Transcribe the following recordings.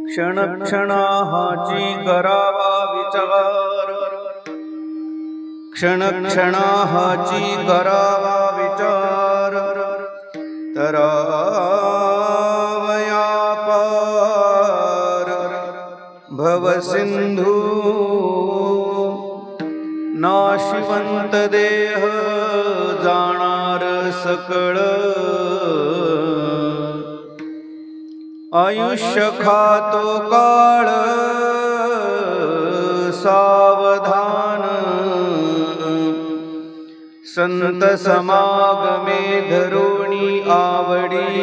क्षणक्षणाची करावा विचार, क्षणक्षणाची करावा विचार, तरावया पार भवसिंधू नाशिवंत देह जाणार सकळ, आयुष्य खातो काळ सावधान, संत समागमे धरुणी आवडी,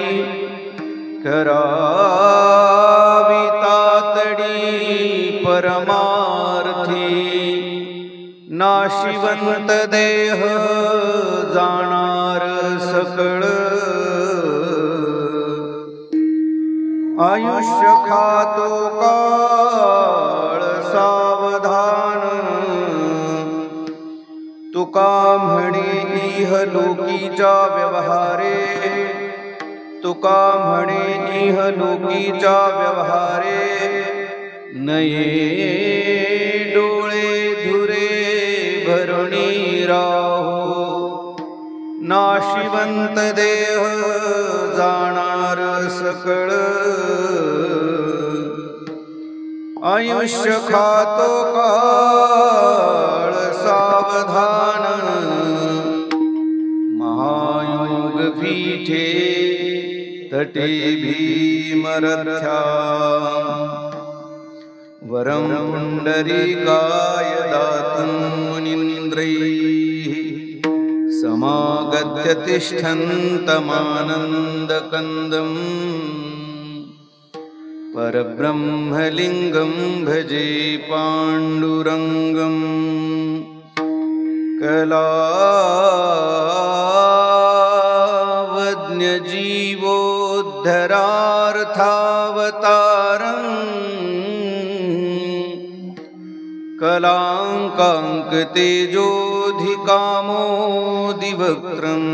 करावी तातडी परमार्थी, नाशिवंत देह जाणार सकळ, आयुष्य खातो काळ सावधान, तुका म्हणे इहलोकीच्या व्यवहारे, तुका म्हणे इहलोकीच्या व्यवहारे, नये डोळे धुरे भरुणी राहो, नाशिवंत देह जाणार सकळ, आयुष्य खातो काळ सावधान, महायोग पीठे तटे भीमरथ्या, वरं पुंडरीकाय दातुं मुनीन्द्रैः, समागत्य तिष्ठन्तमानन्दकन्दम्, परब्रह्मलिङ्गं भजे पाण्डुरङ्गम्, कलावज्ञजीवोद्धरार्थावतारम्, कलाङ्काङ्कतेजोऽधिकामोदिवक्त्रम्,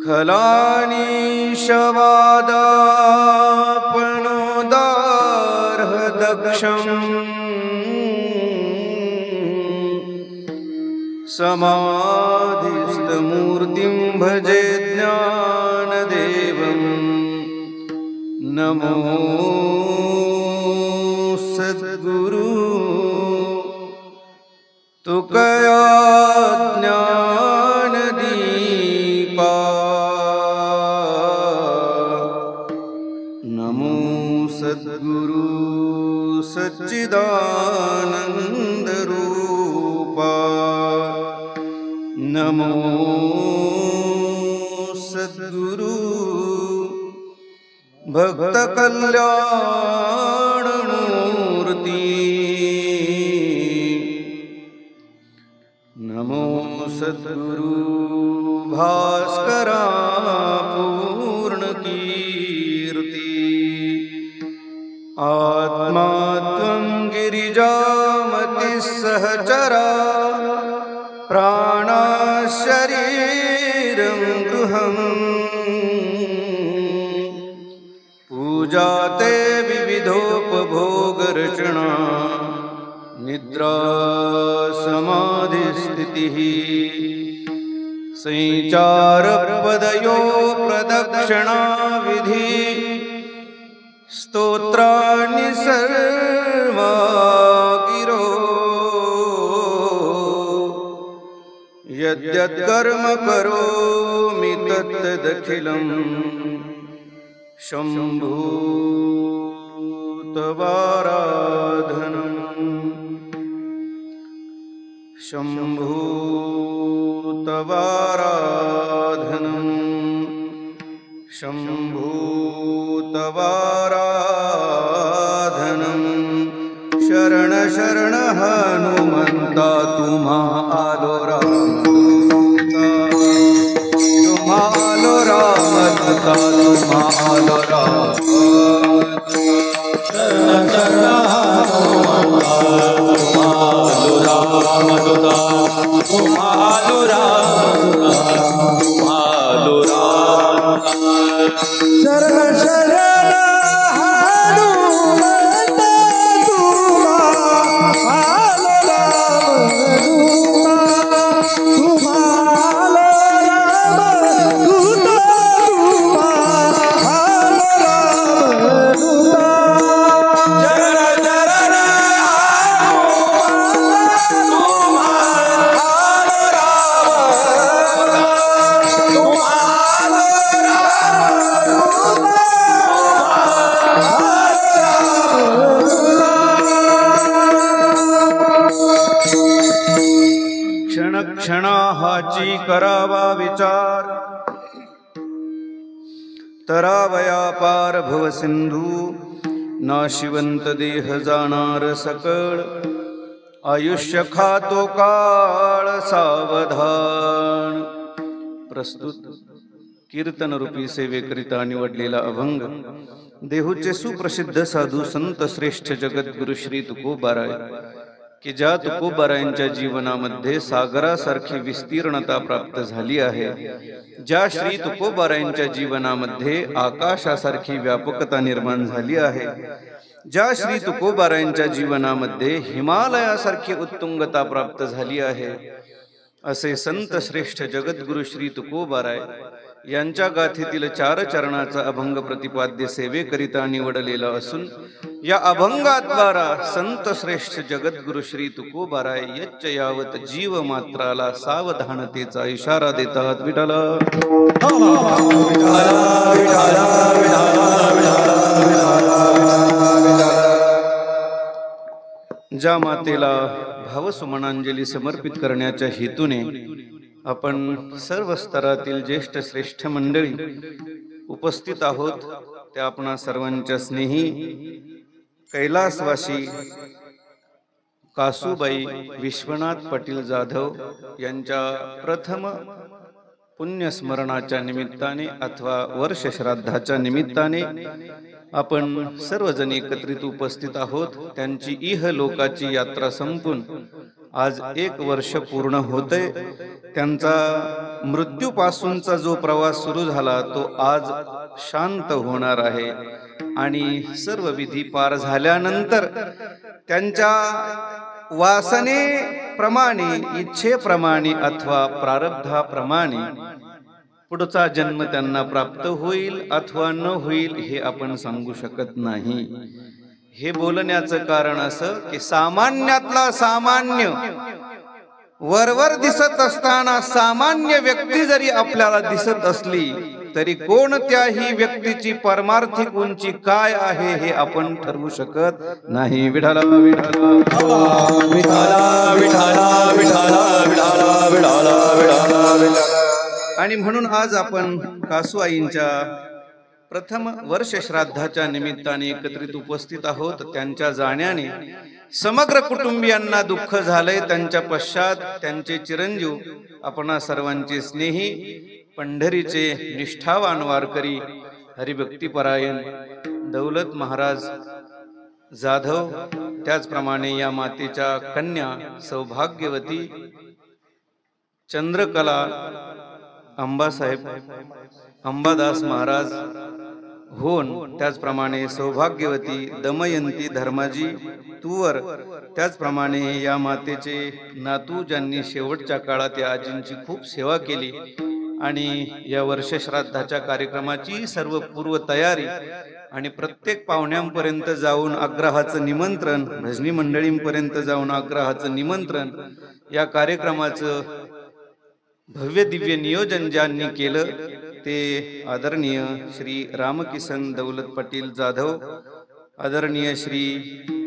खलानीशवादापणोदार्हदक्षम्, समाधिस्थमूर्तिं भजे ज्ञानदेवम्, नमो सद्गुरु, तुकया ज्ञानदीपा, नमो सद्गुरु सच्चिदानन्दरूपा, नमो सद्गुरु भक्तकल्याणमूर्ति, नमो सद्गुरु भास्करा पूर्णकीर्ति, आत्मा त्वं गिरिजामतिः सहचरा, प्राणशरीरं गृहम्, पूजा ते विविधोपभोगरचना, निद्रा समाधिस्थितिः, संचारपदयो प्रदक्षिणा विधि, स्तोत्राणि सर्वा गिरो, यद्यत्कर्म करोमि तत्तदखिलं, शम्भो तवाराधनम्, शम्भो तवाराधनम्, शम्भो तवाराधनम्, शरण शरण हनुमंता तुम्हा आलो रामदूता, तुम्हा आलो रामदूता, तुम्हा आलो रामदूता, शरण शरण हनुमंता तुम्हा आलो रामदूता, तुम्हा आलो रामदूता, तुम्हा आलो रामदूता, माझी करावा विचार, तरावया पार भव सिंधू, नाशिवंत देह जाणार सकळ, आयुष्य खातो काळ सावधान। प्रस्तुत कीर्तन रूपी सेवेकरिता निवडलेला अभंग देहूचे सुप्रसिद्ध साधू संत श्रेष्ठ जगद्गुरु श्री तुकोबाराय, की ज्या तुकोबारायांच्या जीवनामध्ये सागरासारखी विस्तीर्णता प्राप्त झाली आहे, ज्या श्री तुकोबारायांच्या जीवनामध्ये आकाशासारखी व्यापकता निर्माण झाली आहे, ज्या श्री तुकोबारायांच्या जीवनामध्ये हिमालयासारखी उत्तुंगता प्राप्त झाली आहे, असे संत श्रेष्ठ जगद्गुरु श्री तुकोबाराय यांच्या गाथेतील 4 चरणाचा अभंग प्रतिपाद्य सेवेकरिता निवडलेला असून, या अभंगाद्वारा संत श्रेष्ठ जगद्गुरु श्री तुकोबाराय यच्च यावत जीव मात्राला सावधानतेचा इशारा देतात। विठ्ठल ज्या मातेला भावसुमनांजली समर्पित करण्याच्या हेतूने आपण सर्व स्तरातील ज्येष्ठ श्रेष्ठ मंडळी उपस्थित आहोत, त्या आपणा सर्वांच्या स्नेही कैलासवासी कासूबाई विश्वनाथ पाटील जाधव यांच्या प्रथम पुण्यस्मरणाच्या निमित्ताने अथवा वर्ष श्राद्धाच्या निमित्ताने आपण सर्वजण एकत्रित उपस्थित आहोत। त्यांची इहलोकाची यात्रा संपून आज 1 वर्ष पूर्ण होते। त्यांचा मृत्यूपासूनचा जो प्रवास सुरू झाला तो आज शांत होणार आहे आणि सर्व विधी पार झाल्यानंतर त्यांच्या वासनेप्रमाणे, इच्छेप्रमाणे अथवा प्रारब्धाप्रमाणे पुढचा जन्म त्यांना प्राप्त होईल अथवा न होईल हे आपण सांगू शकत नाही। हे बोलण्याचं कारण असं की सामान्यातला सामान्य वरवर दिसत असताना सामान्य व्यक्ती जरी आपल्याला दिसत असली तरी कोणत्याही व्यक्तीची परमार्थिक उंची काय आहे हे आपण ठरवू शकत नाही। विठ्ठल विठ्ठल विठ्ठल विठ्ठल विठ्ठल विठ्ठल। आणि म्हणून आज आपण कासू आईंच्या प्रथम वर्ष श्राद्धाच्या निमित्ताने एकत्रित उपस्थित आहोत। त्यांच्या जाण्याने समग्र कुटुंबियांना दुःख झालंय। त्यांच्या पश्चात त्यांचे चिरंजीव आपणा सर्वांचे स्नेही पंढरीचे निष्ठावान वारकरी हरिभक्तीपरायण दौलत महाराज जाधव, त्याचप्रमाणे या मातेच्या कन्या सौभाग्यवती चंद्रकला अंबासाहेब अंबादास महाराज होन, त्याचप्रमाणे सौभाग्यवती दमयंती धर्माजी तुवर, त्याचप्रमाणे या मातेचे नातू ज्यांनी शेवटच्या काळात या आजींची खूप सेवा केली आणि या वर्ष श्राद्धाच्या कार्यक्रमाची सर्व पूर्व तयारी आणि प्रत्येक पाहुण्यांपर्यंत जाऊन आग्रहाचं निमंत्रण, भजनी मंडळींपर्यंत जाऊन आग्रहाचं निमंत्रण, या कार्यक्रमाचं भव्य दिव्य नियोजन ज्यांनी केलं ते आदरणीय श्री रामकिसन दौलत पाटील जाधव, आदरणीय श्री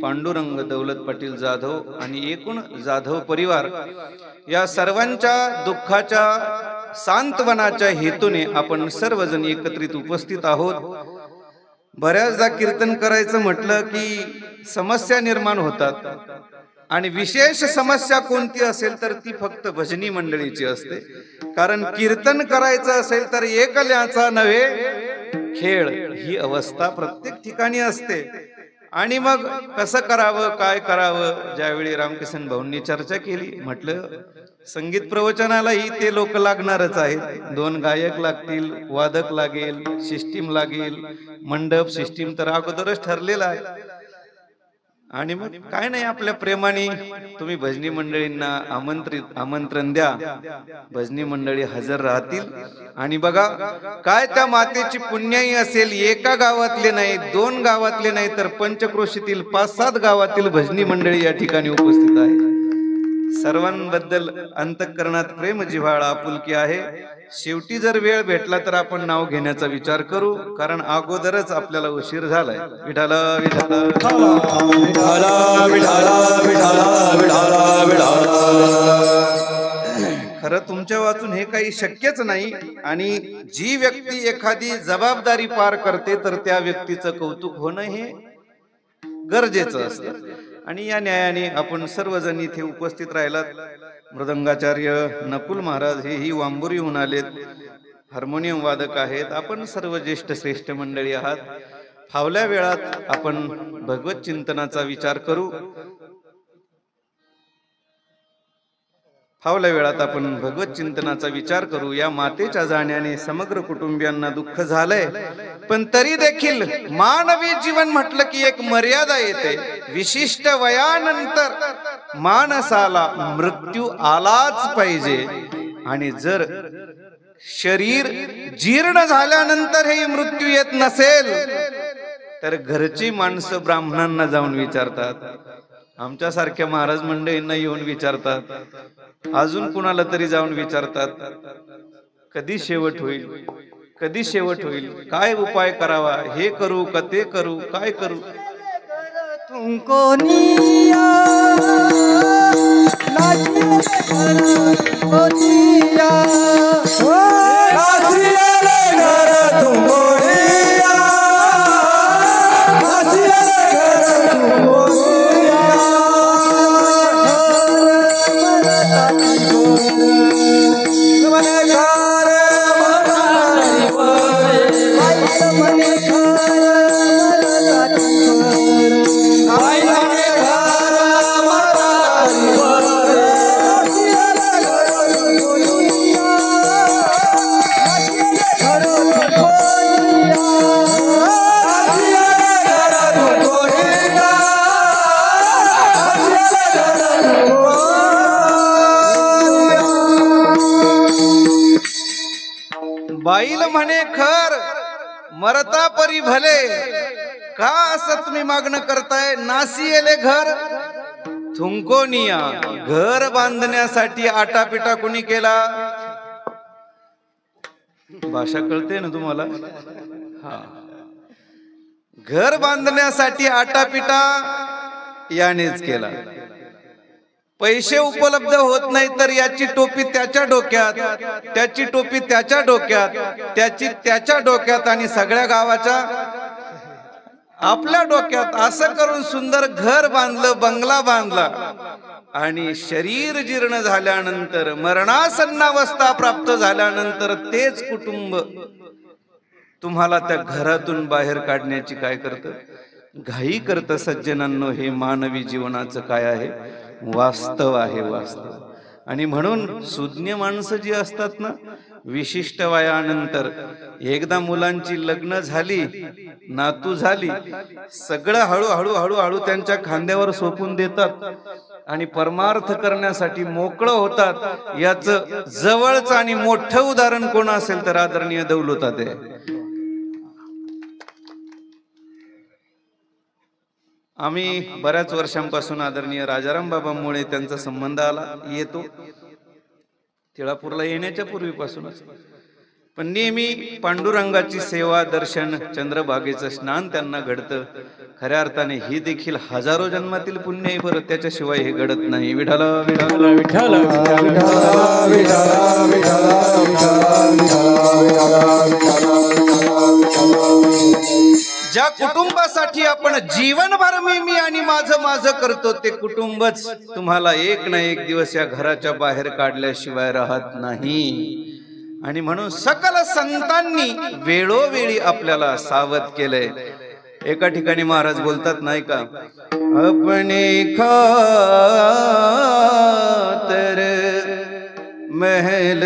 पांडुरंग दौलत पाटील जाधव आणि एकूण जाधव परिवार, या सर्वांच्या दुःखाच्या सांत्वनाच्या हेतूने आपण सर्वजण एकत्रित उपस्थित आहोत। बऱ्याचदा कीर्तन करायचं म्हटलं की समस्या निर्माण होतात आणि विशेष समस्या कोणती असेल तर ती फक्त भजनी मंडळीची असते। कारण कीर्तन करायचं असेल तर एकल्याचा नव्हे खेळ ही अवस्था प्रत्येक ठिकाणी असते। आणि मग कसं करावं, काय करावं, ज्यावेळी रामकिसन भाऊंनी चर्चा केली, म्हटलं संगीत प्रवचनालाही ते लोक लागणारच आहेत। 2 गायक लागतील, वादक लागेल, सिस्टीम लागेल, मंडप सिस्टीम तर अगोदरच ठरलेला आहे। आणि मग काय नाही, आपल्या प्रेमाने तुम्ही भजनी मंडळींना आमंत्रण द्या, भजनी मंडळी हजर राहतील। आणि बघा काय त्या मातेची पुण्याई असेल, एका गावातले नाही, 2 गावातले नाही, तर पंचक्रोशीतील 5-7 गावातील भजनी मंडळी या ठिकाणी उपस्थित आहे। सर्वांबद्दल अंतःकरणात प्रेम, जिव्हाळा, आपुलकी आहे। शेवटी जर वेळ भेटला तर आपण नाव घेण्याचा विचार करू, कारण अगोदरच आपल्याला उशीर झालाय। विठ्ठल विठ्ठल विठ्ठल विठ्ठल विठ्ठल विठ्ठल। खरं तुमच्या वाचून हे काही शक्यच नाही, आणि जी व्यक्ती एखादी जबाबदारी पार करते तर त्या व्यक्तीचं कौतुक होणं हे गरजेचं असतं. आणि या न्यायाने आपण सर्वजण इथे उपस्थित राहिलात. मृदंगाचार्य नकुल महाराज हेही वांबुरीहून आलेत, हार्मोनियम वादक आहेत. आपण सर्व ज्येष्ठ श्रेष्ठ मंडळी आहात. फावल्या वेळात आपण भगवत चिंतनाचा विचार करू. फावल्या वेळात आपण भगवत चिंतनाचा विचार करू. या मातेच्या जाण्याने समग्र कुटुंबियांना दुःख झालंय, पण तरी देखील मानवी जीवन म्हटलं की एक मर्यादा येते. विशिष्ट वयानंतर माणसाला मृत्यू आलाच पाहिजे, आणि जर शरीर जीर्ण झाल्यानंतर हे मृत्यू येत नसेल तर घरची माणसं ब्राह्मणांना जाऊन विचारतात, आमच्यासारख्या महाराज मंडळींना येऊन विचारतात, अजून कुणाला तरी जाऊन विचारतात, कधी शेवट होईल, कधी शेवट होईल, काय उपाय करावा, हे करू का ते करू, काय करू. तुमको निया बाईल म्हणे खर मरता परी भले. का असं तुम्ही मागणं करताय? नासी येले घर तुमको निया. घर बांधण्यासाठी आटापिटा कोणी केला? भाषा कळते ना तुम्हाला? हा, घर बांधण्यासाठी आटापिटा यानेच केला. पैसे उपलब्ध होत नाही तर याची टोपी त्याच्या डोक्यात, त्याची टोपी त्याच्या डोक्यात, त्याची त्याच्या डोक्यात, आणि सगळ्या गावाच्या आपल्या डोक्यात. असं करून सुंदर घर बांधलं, बंगला बांधला, आणि शरीर जीर्ण झाल्यानंतर, मरणासन्नावस्था प्राप्त झाल्यानंतर तेच कुटुंब तुम्हाला त्या घरातून बाहेर काढण्याची काय करतं? घाई करतं. सज्जनांनो, हे मानवी जीवनाचं काय आहे? वास्तव आहे, वास्तव. आणि म्हणून सुज्ञ माणसं जी असतात ना, विशिष्ट वयानंतर एकदा मुलांची लग्न झाली, नातू झाली, सगळं हळूहळू हळूहळू त्यांच्या खांद्यावर सोपून देतात आणि परमार्थ करण्यासाठी मोकळं होतात. याचं जवळचं आणि मोठं उदाहरण कोण असेल तर आदरणीय दौलताते. आम्ही बऱ्याच वर्षांपासून आदरणीय राजाराम बाबांमुळे त्यांचा संबंध आला, येतो तिळापूरला येण्याच्या पूर्वीपासूनच. पण नेहमी पांडुरंगाची सेवा, दर्शन, चंद्रभागेचं स्नान त्यांना घडतं. खऱ्या अर्थाने ही देखील हजारो जन्मातील पुण्य आहे बरं, त्याच्याशिवाय हे घडत नाही. विठाला विठाला विठाला ज्या कुटुंबासाठी आपण जीवनभर मी आणि माझं माझं करतो, ते कुटुंबच तुम्हाला एक ना एक दिवस या घराच्या बाहेर काढल्याशिवाय राहत नाही. आणि म्हणून सकल संतांनी वेळोवेळी आपल्याला सावध केलंय. एका ठिकाणी महाराज बोलतात नाही का, अपने खातर महल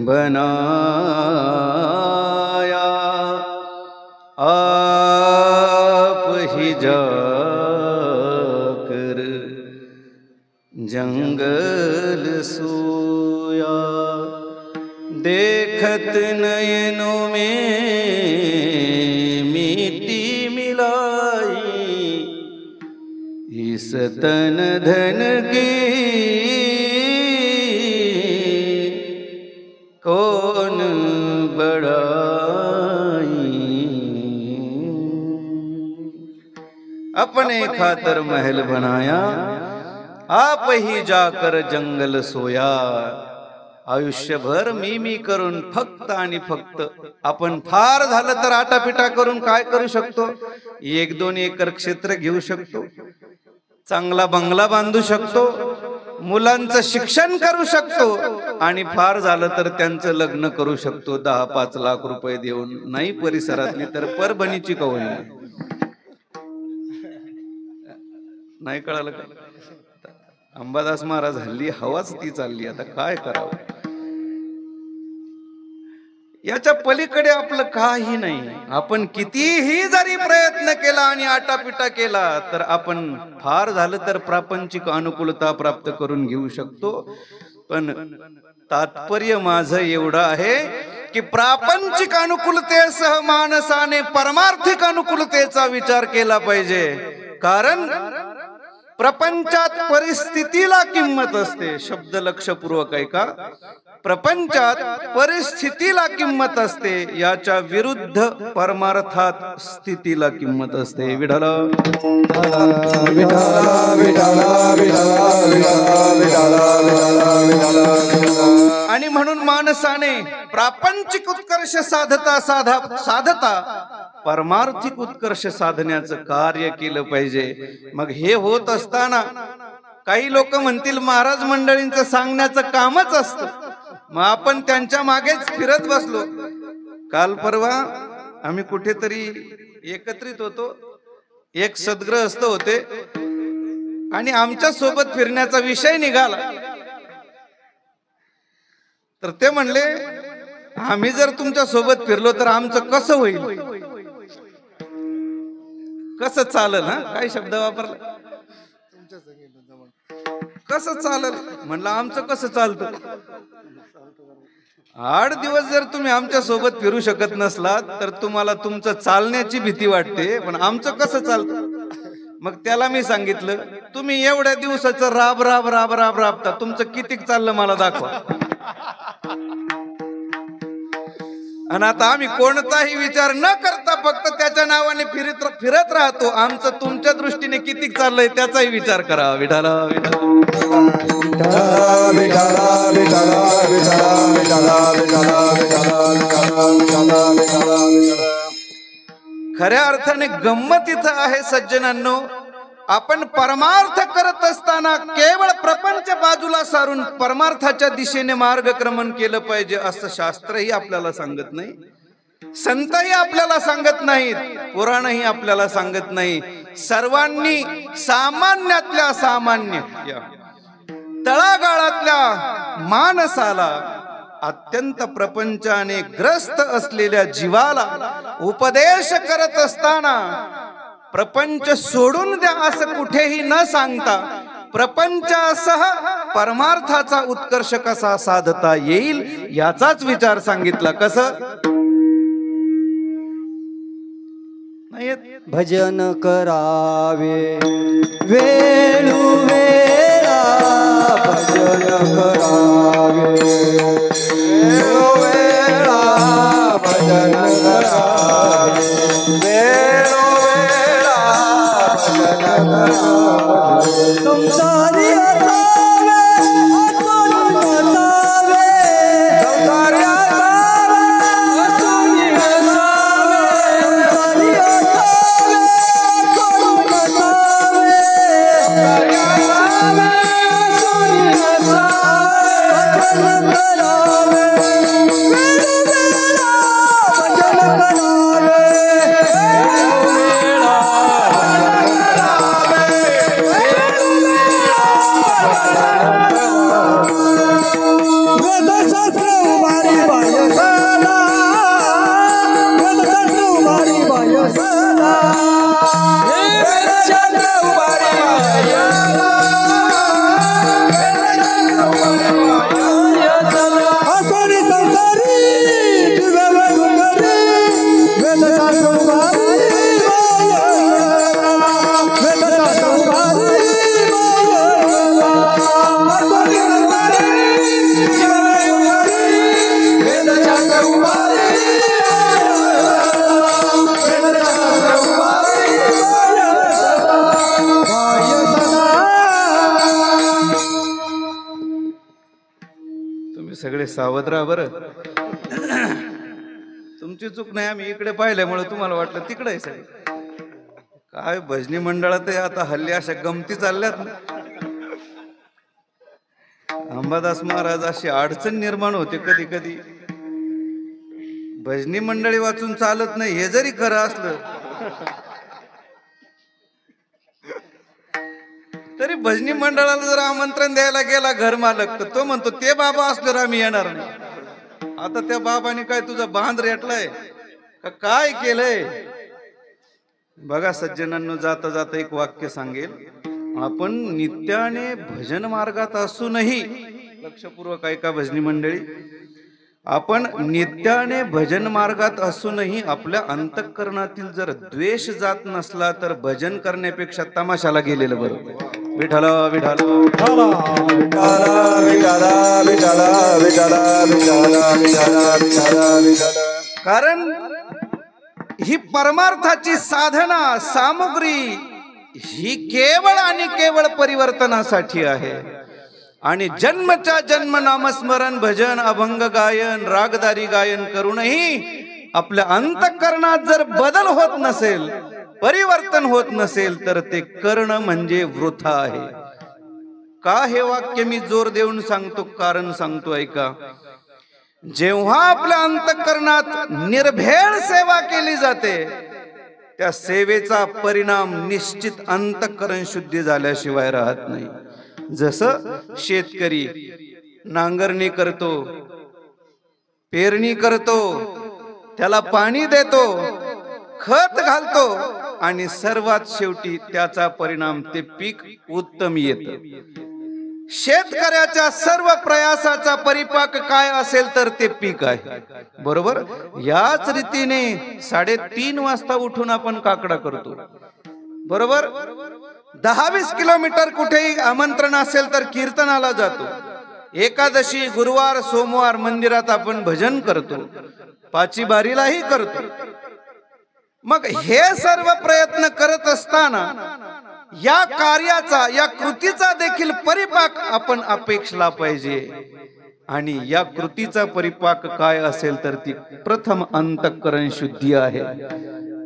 बनाया, आप ही जाकर जंगल सोया, देखत नयनों में मिट्टी मिलाई, इस तन धन की कौन बड़ाई, अपने खातर महल बनाया, आप ही जाकर जंगल सोया. आयुष्यभर मी करून फक्त आणि फक्त आपण फार झालं तर आटापिटा करून काय करू शकतो? 1-2 एकर क्षेत्र घेऊ शकतो, चांगला बंगला बांधू शकतो, मुलांचं शिक्षण करू शकतो आणि फार झालं तर त्यांचं लग्न करू शकतो 10-5 लाख रुपये देऊन. नाही परिसरातली तर परभणीची का होईल. नाही कळालं का? अंबादास महाराज हल्ली हवाच ती चालली, आता काय करावं. याच्या पलीकडे आपलं काही नाही. आपण कितीही जरी प्रयत्न केला आणि आटापिटा केला तर आपण फार झालं तर प्रापंचिक अनुकूलता प्राप्त करून घेऊ शकतो. पण तात्पर्य माझं एवढं आहे की प्रापंचिक अनुकूलतेसह माणसाने परमार्थिक अनुकूलतेचा विचार केला पाहिजे. कारण प्रपंचात परिस्थितीला किंमत असते. शब्द लक्षपूर्वक ऐका. प्रपंचात परिस्थितीला किंमत असते, याच्या विरुद्ध परमार्थात स्थितीला किंमत असते. विठ्ठल आणि म्हणून माणसाने प्रापंचिक उत्कर्ष साधता परमार्थिक उत्कर्ष साधण्याचं कार्य केलं पाहिजे. मग हे होत असताना काही लोक म्हणतील महाराज मंडळींचं सांगण्याचं कामच असतं, मग आपण त्यांच्या मागेच फिरत बसलो. काल परवा आम्ही कुठेतरी एकत्रित होतो, एक सद्गृहस्थ होते आणि आमच्या सोबत फिरण्याचा विषय निघाला. तर ते म्हणले आम्ही जर तुमच्या सोबत फिरलो तर आमचं कसं होईल, कसं चालल. हा काय शब्द वापरला, कसं चालल. म्हणलं आमचं कसं चालतं. 8 दिवस जर तुम्ही आमच्या सोबत फिरू शकत नसलात तर तुम्हाला तुमचं चालण्याची भीती वाटते, पण आमचं कसं चालतं. मग त्याला मी सांगितलं तुम्ही एवढ्या दिवसाचं राब राब राब राब राबता, तुमचं किती चाललं मला दाखवा. आणि आता आम्ही कोणताही विचार न करता फक्त त्याच्या नावाने फिरत राहतो. आमचं तुमच्या दृष्टीने किती चाललंय त्याचाही विचार करा. विठाला खऱ्या अर्थाने गंमत इथं आहे सज्जनांनो. आपण परमार्थ करत असताना केवळ प्रपंच बाजूला सारून परमार्थाच्या दिशेने मार्गक्रमण केलं पाहिजे असं शास्त्रही आपल्याला सांगत नाही, संतही आपल्याला सांगत नाहीत, पुराणही आपल्याला सांगत नाही. सर्वांनी सामान्यातल्या सामान्य तळागाळातल्या माणसाला, अत्यंत प्रपंचाने ग्रस्त असलेल्या जीवाला उपदेश करत असताना प्रपंच सोडून द्या असं कुठेही न सांगता प्रपंचासह परमार्थाचा उत्कर्ष कसा साधता येईल याचाच विचार सांगितला. कसं भजन करावे वेळोवेळा, भजन करावे वेळोवेळा, भजन करावे वेळोवेळा, भजन करावे. संसारी असावे असुरी नसावे, संसारी असावे असुरी नसावे, संसारी असावे असुरी नसावे, संसारी असावे असुरी नसावे. सगळे सावध राहा बरं. तुमची चूक नाही, आम्ही इकडे पाहिल्यामुळे तुम्हाला वाटलं तिकडे आहे सगळे. काय भजनी मंडळात आता हल्ली अशा गमती चालल्यात ना. अंबादास महाराज अशी अडचण निर्माण होते कधी कधी. भजनी मंडळी वाचून चालत नाही हे जरी खरं असलं तरी भजनी मंडळाला जर आमंत्रण द्यायला गेला घर मालक तर तो म्हणतो ते बाबा असल्यावर आम्ही येणार नाही. आता त्या बाबाने काय तुझा बांध रेटलाय का काय केलंय? बघा सज्जनांनो, जाता जाता एक वाक्य सांगेल. आपण नित्याने भजन मार्गात असूनही, लक्षपूर्वक ऐका भजनी मंडळी, आपण नित्याने भजन मार्गात असूनही आपल्या अंतःकरणातील जर द्वेष जात नसला तर भजन करण्यापेक्षा तमाशाला गेलेलं बरं. विठाला विठाला विठाला विठाला विठाला विठाला विठाला विठाला. कारण ही परमार्थाची साधना सामुग्री ही केवळ आणि केवळ परिवर्तनासाठी आहे. आणि जन्मच्या जन्म नामस्मरण भजन अभंग गायन रागदारी गायन करूनही आपल्या अंतःकरणात जर बदल होत नसेल, परिवर्तन होत नसेल तर ते करणं म्हणजे वृथा आहे. का हे वाक्य मी जोर देऊन सांगतो? कारण सांगतो ऐका. जेव्हा आपल्या अंतःकरणात निर्भेळ सेवा केली जाते त्या सेवेचा परिणाम निश्चित अंतःकरण शुद्धी झाल्याशिवाय राहत नाही. जसं शेतकरी नांगरणी करतो, पेरणी करतो, त्याला पाणी देतो, खत घालतो आणि सर्वात शेवटी त्याचा परिणाम ते पीक उत्तम येतं. शेतकऱ्याच्या सर्व प्रयासाचा परिपाक काय असेल तर ते पीक आहे. बरोबर. याच रीतीने 3:30 वाजता उठून आपण काकडा करतो. बरोबर. 10-20 किलोमीटर कुठेही आमंत्रण असेल तर कीर्तनाला जातो. एकादशी, गुरुवार, सोमवार मंदिरात आपण भजन करतो, पाची बारीलाही करतो. मग हे सर्व प्रयत्न करत असताना या कार्याचा, या कृतीचा देखील परिपाक आपण अपेक्षला पाहिजे. आणि या कृतीचा परिपाक काय असेल तर ती प्रथम अंतःकरण शुद्धी आहे.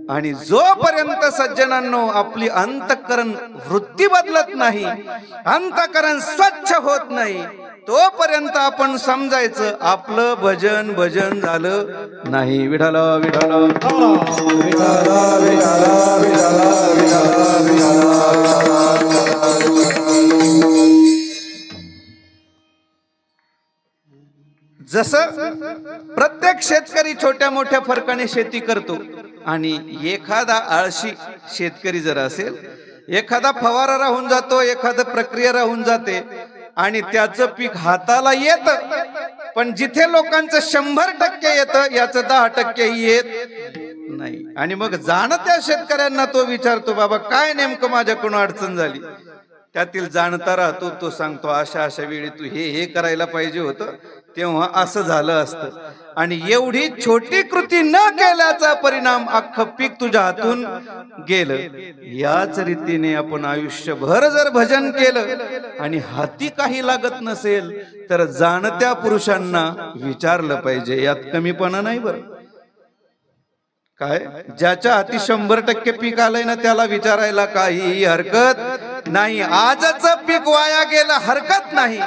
आणि जोपर्यंत सज्जनांनो आपली अंतःकरण वृत्ती बदलत नाही, अंतःकरण स्वच्छ होत नाही, तोपर्यंत आपण समजायचं आपलं भजन भजन झालं नाही. विठाला विठाला विठाला विठाला विठाला विठाला. जसं प्रत्येक शेतकरी छोट्या मोठ्या फरकाने शेती करतो आणि एखादा आळशी शेतकरी जर असेल, एखादा फवारा राहून जातो, एखादा प्रक्रिया राहून जाते आणि त्याचं पीक हाताला येत, पण जिथे लोकांचं 100% येतं याचं 10% येत नाही. आणि मग जाणत्या शेतकऱ्यांना तो विचारतो, बाबा काय नेमकं माझ्याकडून अडचण झाली? त्यातील जाणता राहतो, तो सांगतो अशा अशा वेळी तू हे करायला पाहिजे होतं, तेव्हा असं झालं असतं. आणि एवढी छोटी कृती न केल्याचा परिणाम अख्खं पीक तुझ्या हातून गेलं. याच रीतीने आपण आयुष्यभर जर भजन केलं आणि हाती काही लागत नसेल तर जाणत्या पुरुषांना विचारलं पाहिजे. यात कमीपणा नाही बरं. काय ज्याच्या हाती 100% पीक आलंय ना त्याला विचारायला काही हरकत नाही. आजच पीक वाया गेलं हरकत नाही,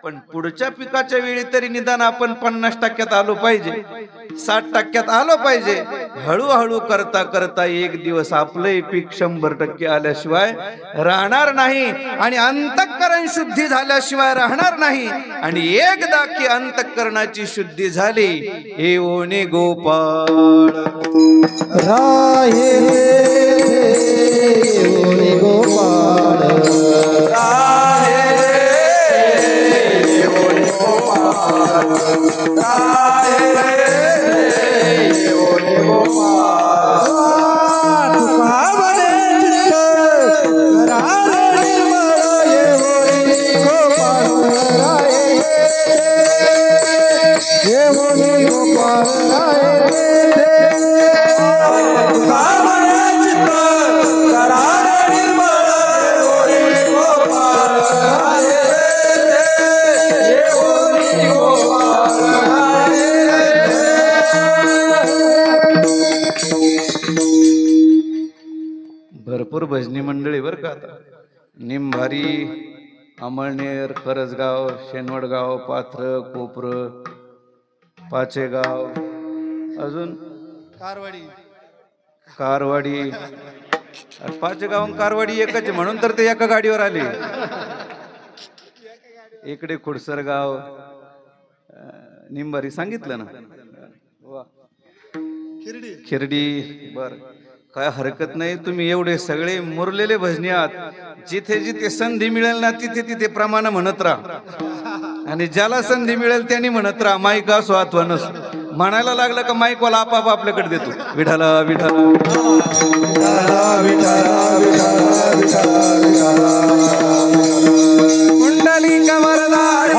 पण पुढच्या पिकाच्या वेळी तरी निदान आपण 50% आलो पाहिजे, 60% आलो पाहिजे. हळूहळू करता करता एक दिवस आपलंही पीक 100% आल्याशिवाय राहणार नाही आणि अंतःकरण शुद्धी झाल्याशिवाय राहणार नाही. आणि एकदा की अंतःकरणाची शुद्धी झाली, हे ओने गोपाळ राहे ओने गोपाळ राहे ओने गोपाळ राहे ओने गोपाळ. तुका बने चित्त राहे निर्मळ ये गोपाळ राहे ओने गोपाळ राहे. Oh भरपूर भजनी मंडळी बर का आता. निंभारी, अमळनेर, करजगाव, शेनवडगाव, पाथर, कोपर, पाचेगाव, अजून कारवाडी. पाचेगाव आणि कारवाडी एकच आहे म्हणून तर ते एका गाडीवर आले. इकडे खुडसरगाव, निंबारी सांगितलं ना, खिरडी. बर, काय हरकत नाही. तुम्ही एवढे सगळे मुरलेले भजनी आहात. जिथे जिथे संधी मिळेल ना तिथे तिथे प्रमाण म्हणत राहा, आणि ज्याला संधी मिळेल त्यांनी म्हणत राहा. माईक असो अथवा नसो, म्हणायला लागलं का माईक वाला आपाप आपल्याकडे देतो. विठाला विठाला कुंडली कमरदार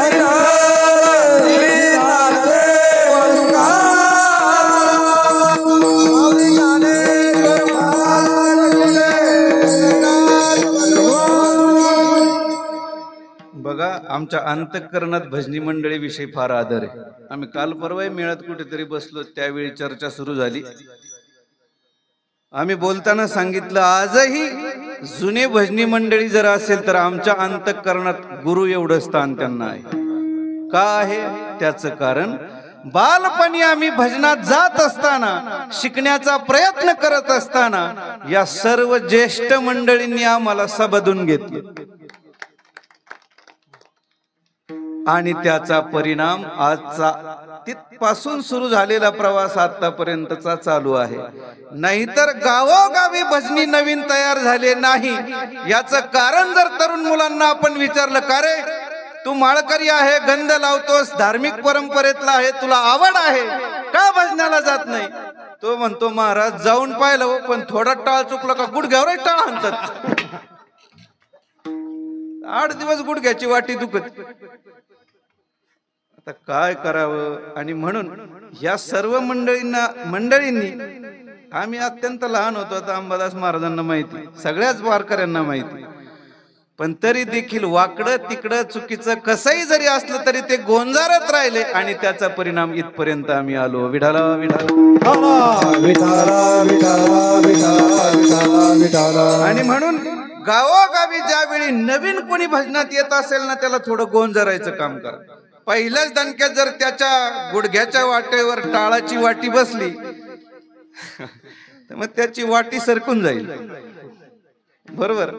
बघा. आमच्या अंतःकरणात भजनी मंडळी विषयी फार आदर आहे. आम्ही काल परवा मिळत कुठेतरी बसलो, त्यावेळी चर्चा सुरू झाली. आम्ही बोलताना सांगितलं, आजही जुने भजनी मंडळी जर असेल तर आमच्या अंतःकरणात गुरु एवढं स्थान त्यांना आहे. का आहे त्याचं कारण, बालपणी आम्ही भजनात जात असताना, शिकण्याचा प्रयत्न करत असताना या सर्व ज्येष्ठ मंडळींनी आम्हाला सबदून घेतलं, आणि त्याचा परिणाम आजचा तिथपासून सुरू झालेला प्रवास आतापर्यंतचा चालू आहे. नाहीतर गावोगावी भजनी नवीन तयार झाले नाही. याचं कारण जर तरुण मुलांना आपण विचारलं, का रे तू माळकरी आहे, गंध लावतोस, धार्मिक परंपरेतला आहे, तुला आवड आहे, का भजनाला जात नाही? तो म्हणतो, महाराज जाऊन पाहिलं हो, पण थोडा टाळ चुकला का गुडघ्यावरच टाळ आणतात. 8 दिवस गुडघ्याची वाटी दुखत. आता काय करावं? आणि म्हणून या सर्व मंडळींनी आम्ही अत्यंत लहान होतो. आता अंबादास महाराजांना माहिती, सगळ्याच वारकऱ्यांना माहिती, पण तरी देखील वाकडं तिकडं चुकीचं कसंही जरी असलं तरी ते गोंजारत राहिले, आणि त्याचा परिणाम इथपर्यंत आम्ही आलो. विठाला आणि म्हणून गावोगावी ज्यावेळी नवीन कोणी भजनात येत असेल ना, त्याला थोडं गोंजारायचं काम करा. पहिल्याच दणक्यात जर त्याच्या गुडघ्याच्या वाटेवर टाळाची वाटी बसली तर मग त्याची वाटी सरकून जाईल, बरोबर.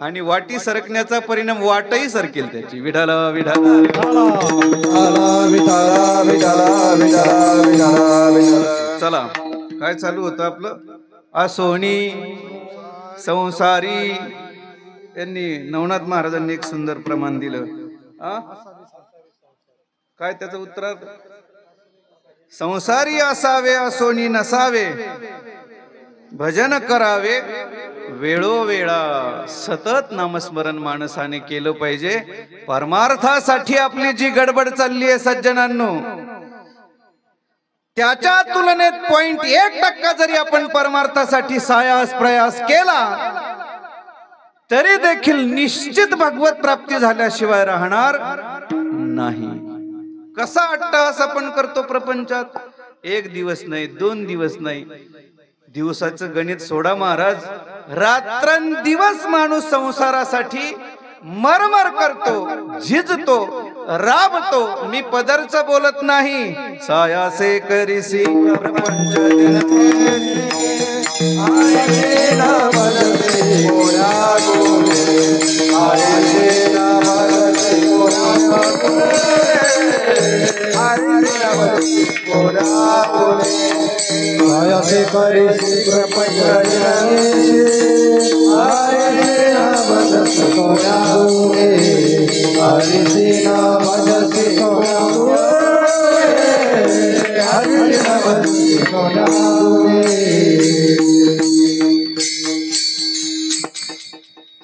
आणि वाटी सरकण्याचा परिणाम वाटही सरकेल त्याची. विठाला विठाला. चला, काय चालू होतं आपलं? असोनी संसारी. त्यांनी नवनाथ महाराजांनी एक सुंदर प्रमाण दिलं. काय त्याचं उत्तर? संसारी असावे असोनी नसावे, भजन करावे वेळोवेळा. सतत नामस्मरण माणसाने केलं पाहिजे. परमार्थासाठी आपली जी गडबड चालली आहे सज्जनांनो, त्याच्या तुलनेत 0.1% जरी आपण परमार्थासाठी सायास प्रयास केला तरी देखील निश्चित भगवत प्राप्ती झाल्याशिवाय राहणार नाही. कसा अट्टहास आपण करतो प्रपंचात? 1 दिवस नाही, 2 दिवस नाही, दिवसाचं गणित सोडा महाराज. रात्रंदिवस माणूस संसारासाठी मरमर करतो, झिजतो, राबतो. मी पदरच बोलत नाही. सायासे करीसी प्रपंच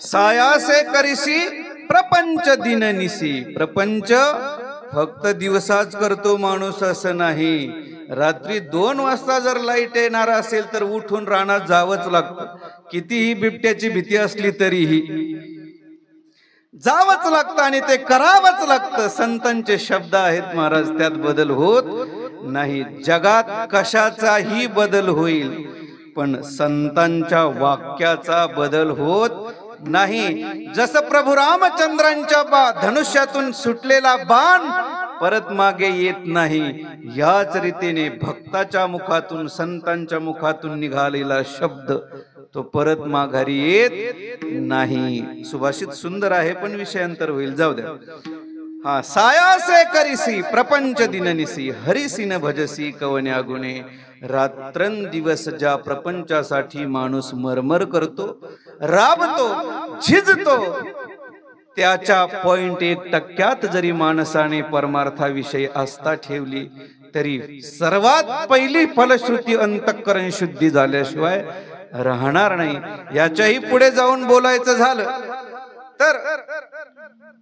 सायासे करीसी प्रपंच दिननिसी. प्रपंच फक्त दिवसाच करतो माणूस असं नाही. रात्री 2 वाजता जर लाईट येणार असेल तर उठून रानात जावंच लागतं. कितीही बिबट्याची भीती असली तरीही जावंच लागतं आणि ते करावंच लागतं. संतांचे शब्द आहेत महाराज, त्यात बदल होत नाही. जगात कशाचाही बदल होईल पण संतांच्या वाक्याचा बदल होत नाही। जसं प्रभू रामचंद्रांच्या धनुष्यातून सुटलेला बाण परत मागे येत नाही, याच रीतीने भक्ताच्या मुखातून संतांच्या मुखातून निघालेला शब्द तो परत माघारी येत नाही। सुभाषित सुंदर आहे पण विषयांतर होईल, जाऊ द्या। हा, सायासे करिसी प्रपंच दिननिसी हरिसी न भजसी कवन्या गुणे। रात्रंदिवस ज्या प्रपंचासाठी माणूस मरमर करतो, राबतो, झिजतो, त्याच्या 0.1% जरी माणसाने परमार्थाविषयी आस्था ठेवली तरी सर्वात पहिली फलश्रुती अंतःकरण शुद्धी झाल्याशिवाय राहणार नाही। याच्याही पुढे जाऊन बोलायचं झालं तर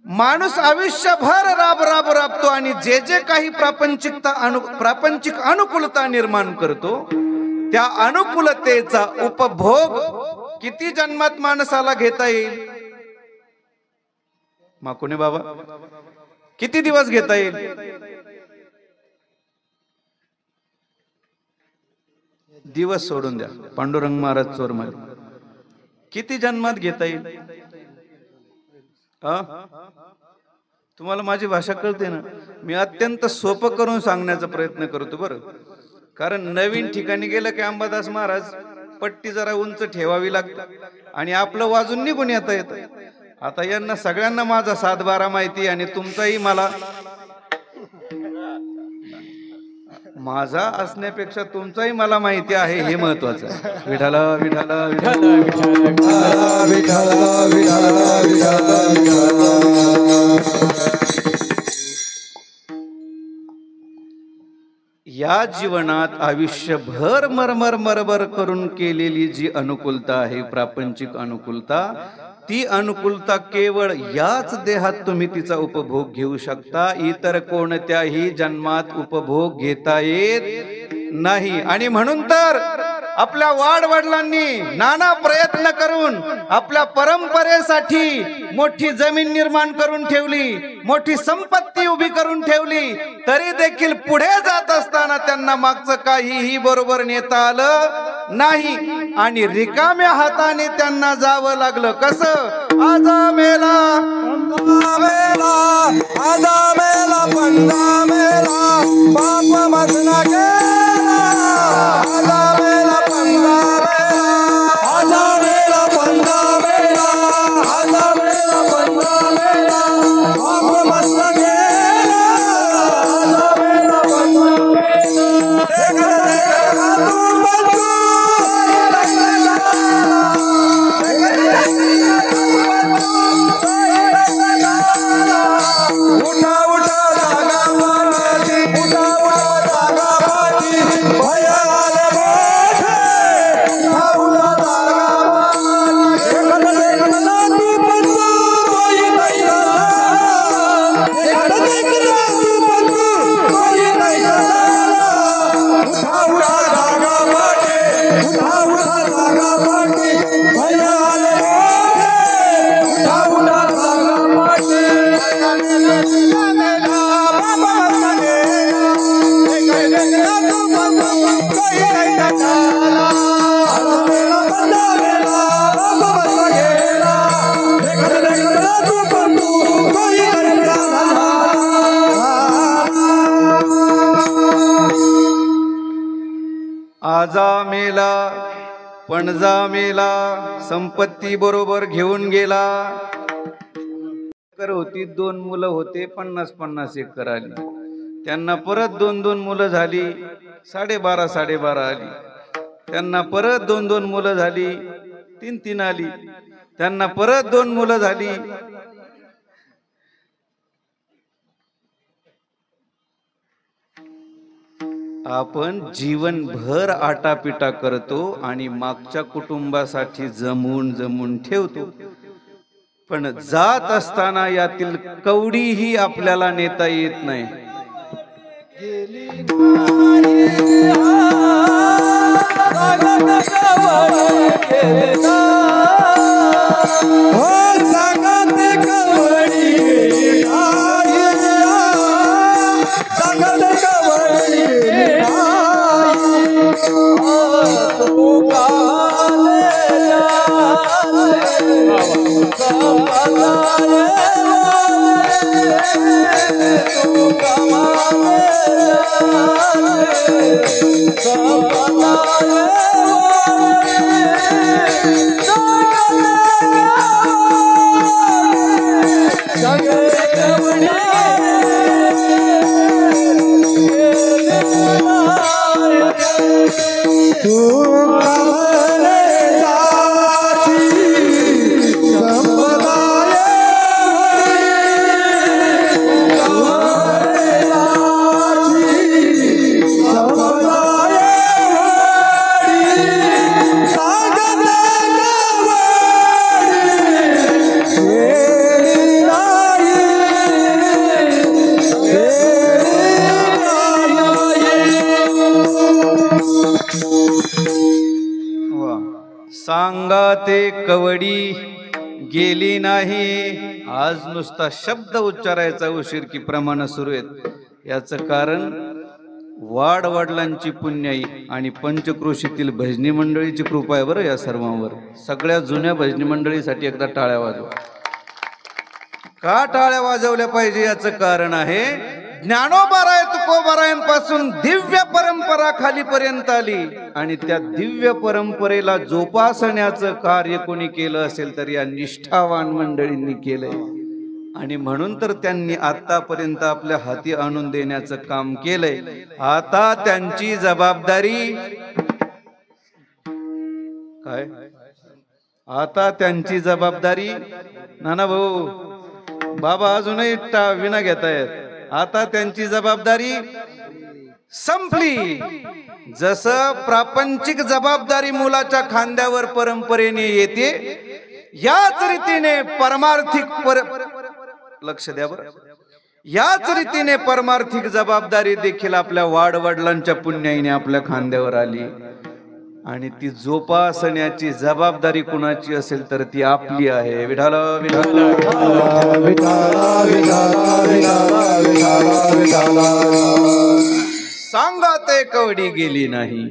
माणूस आयुष्यभर राबतो आणि जे जे काही प्रापंचिक अनुकूलता निर्माण करतो, त्या अनुकूलतेचा उपभोग किती जन्मात माणसाला घेता येईल? माकुने बाबा, किती दिवस घेता येईल? दिवस सोडून द्या, पांडुरंग महाराज चोरमाल, किती जन्मात घेता येईल? तुम्हाला माझी भाषा कळते ना? मी अत्यंत सोपं करून सांगण्याचा प्रयत्न करतो बरं, कारण नवीन ठिकाणी गेलं की अंबादास महाराज पट्टी जरा उंच ठेवावी लागते आणि आपलं वाजून निघून येता येतं। आता यांना सगळ्यांना माझा 7-12 माहिती आणि तुमचाही मला, माझा असण्यापेक्षा तुमचाही मला माहिती आहे हे महत्वाचं आहे। विठाला विठाला विठाला विठाला विठाला विठाला विठाला। या जीवनात आयुष्यभर मरमर करून केलेली जी अनुकूलता आहे, प्रापंचिक अनुकूलता, ती अनुकूलता केवळ याच देहात तुम्ही तिचा उपभोग घेऊ शकता, इतर कोणत्याही जन्मात उपभोग घेता येत नाही। आणि म्हणून तर आपल्या वाडवडिलांनी नाना प्रयत्न करून आपल्या परंपरेसाठी मोठी जमीन निर्माण करून ठेवली, मोठी संपत्ती उभी करून ठेवली, तरी देखील पुढे जात असताना त्यांना मागचं काहीही बरोबर नेता आलं नाही आणि रिकाम्या हाताने त्यांना जावं लागलं। कसं? आजा मेला आजा मेला पंजा मेला बाप मसना गेला। आजा मेला पंजा मेला, आजा मेला पंजा मेला, आजा मेला पंजा मेला बाप मसना गेला। आजा मेला पंजा मेला, देखा तू बंधू उठा उठा जागा माराची, उठा उठा जागा माराची, भया आले मोठे, उठा उठा जागा माराची। देखना तू बंधू कोई नहीं झाला, देखना तू बंधू कोई नहीं झाला। उठा उठा जागा माराची, उठा उठा जागा माराची, भया आले मोठे, उठा उठा जागा माराची। आजा मेला पणजा मेला, संपत्ती बरोबर घेऊन गेला। एकर होती, 2 मुलं होते, 50-50 एकर आली। त्यांना परत 2-2 मुलं झाली, 12.5 आली। त्यांना परत 2-2 मुलं झाली, 3-3 आली। त्यांना परत 2 मुलं झाली। आपण जीवनभर आटापिटा करतो आणि मागच्या कुटुंबासाठी जमून ठेवतो, पण जात असताना यातील कवडीही आपल्याला नेता येत नाही। तुका सांगा ते कवडी गेली नाही. आज नुसता शब्द उच्चारायचा उशीर की प्रमाण सुरू आहेत. याचं कारण वाडवडिलांची पुण्याई आणि पंचक्रोशीतील भजनी मंडळीची कृपा आहे बरं या सर्वांवर. सगळ्या जुन्या भजनी मंडळीसाठी एकदा टाळ्या वाजवा. का टाळ्या वाजवल्या पाहिजे याचं कारण आहे ज्ञानोबाराय तुकोबारायांपासून दिव्य परंपरा खालीपर्यंत आली आणि त्या दिव्य परंपरेला जोपासण्याचं कार्य कोणी केलं असेल तर या निष्ठावान मंडळींनी केलंय. आणि म्हणून तर त्यांनी आतापर्यंत आपल्या हाती आणून देण्याचं काम केलंय. आता त्यांची जबाबदारी काय? आता त्यांची जबाबदारी नाना भाऊ बाबा अजूनही विना घेतायत. आता त्यांची जबाबदारी संपली. जसं प्रापंचिक जबाबदारी मुलाच्या खांद्यावर परंपरेने येते याच रीतीने परमार्थिक लक्ष द्या बरं, याच रीतीने परमार्थिक जबाबदारी देखील आपल्या वाडवडिलांच्या पुण्याईने आपल्या खांद्यावर आली. आणि ती जोपासण्याची जबाबदारी कुणाची असेल तर ती आपली आहे. विठाला विठाला सांगा ते कवडी गेली नाही.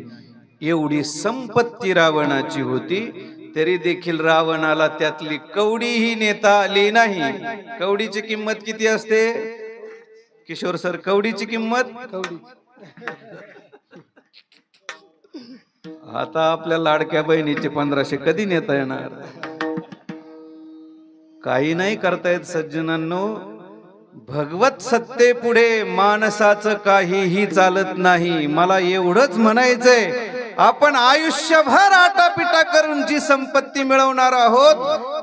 एवढी संपत्ती रावणाची होती तरी देखील रावणाला त्यातली कवडीही नेता आली नाही. कवडीची किंमत किती असते किशोर सर? कवडीची किंमत आता आपल्या लाडक्या बहिणीचे 1500 कधी नेता येणार? काही नाही करतायत सज्जनांनो. भगवत सत्ते पुढे माणसाचं काहीही चालत नाही. मला एवढंच म्हणायचंय, आपण आयुष्यभर आटापिटा करून जी संपत्ती मिळवणार आहोत